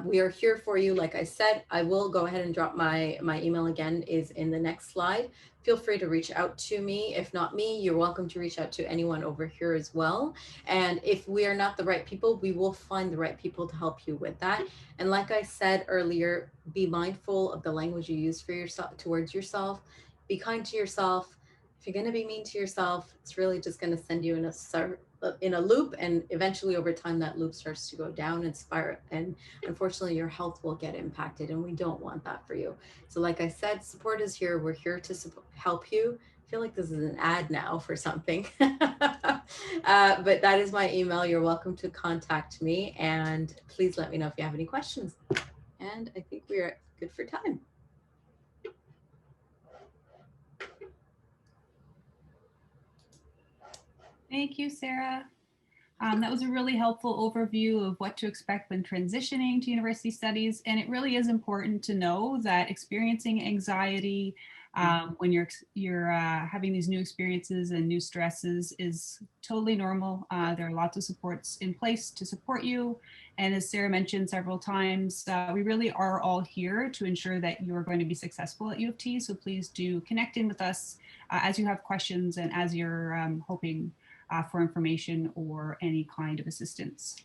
S9: We are here for you. Like I said, I will go ahead and drop my email again is in the next slide. Feel free to reach out to me. If not me, you're welcome to reach out to anyone over here as well. And if we are not the right people, we will find the right people to help you with that. And like I said earlier, be mindful of the language you use for yourself, towards yourself. Be kind to yourself. If you're going to be mean to yourself, it's really just going to send you in a loop, and eventually over time that loop starts to go down and spiral, and unfortunately your health will get impacted, and we don't want that for you. So like I said, support is here. We're here to help you. I feel like this is an ad now for something. But that is my email. You're welcome to contact me, and please let me know if you have any questions. And I think we are good for time.
S1: Thank you, Sarah. That was a really helpful overview of what to expect when transitioning to university studies. And it really is important to know that experiencing anxiety when you're having these new experiences and new stresses is totally normal. There are lots of supports in place to support you. And as Sarah mentioned several times, we really are all here to ensure that you're going to be successful at U of T. So please do connect in with us as you have questions and as you're hoping for information or any kind of assistance.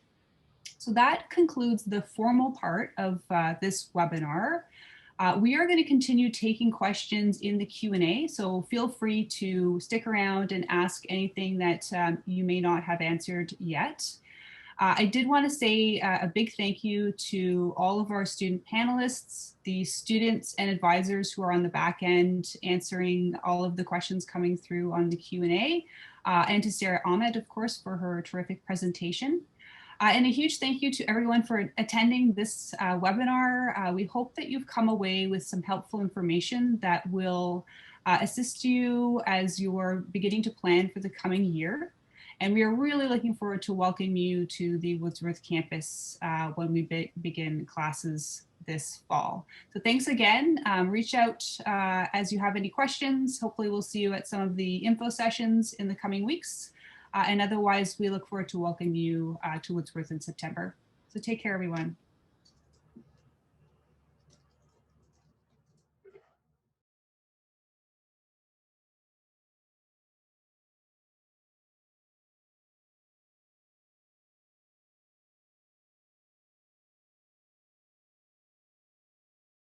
S1: So that concludes the formal part of this webinar. We are going to continue taking questions in the Q&A, so feel free to stick around and ask anything that you may not have answered yet. I did want to say a big thank you to all of our student panelists, the students and advisors who are on the back end answering all of the questions coming through on the Q&A, and to Sarah Ahmed, of course, for her terrific presentation. And a huge thank you to everyone for attending this webinar. We hope that you've come away with some helpful information that will assist you as you're beginning to plan for the coming year. And we are really looking forward to welcoming you to the Woodsworth campus when we begin classes this fall. So thanks again. Reach out as you have any questions. Hopefully we'll see you at some of the info sessions in the coming weeks. And otherwise, we look forward to welcoming you to Woodsworth in September. So take care, everyone.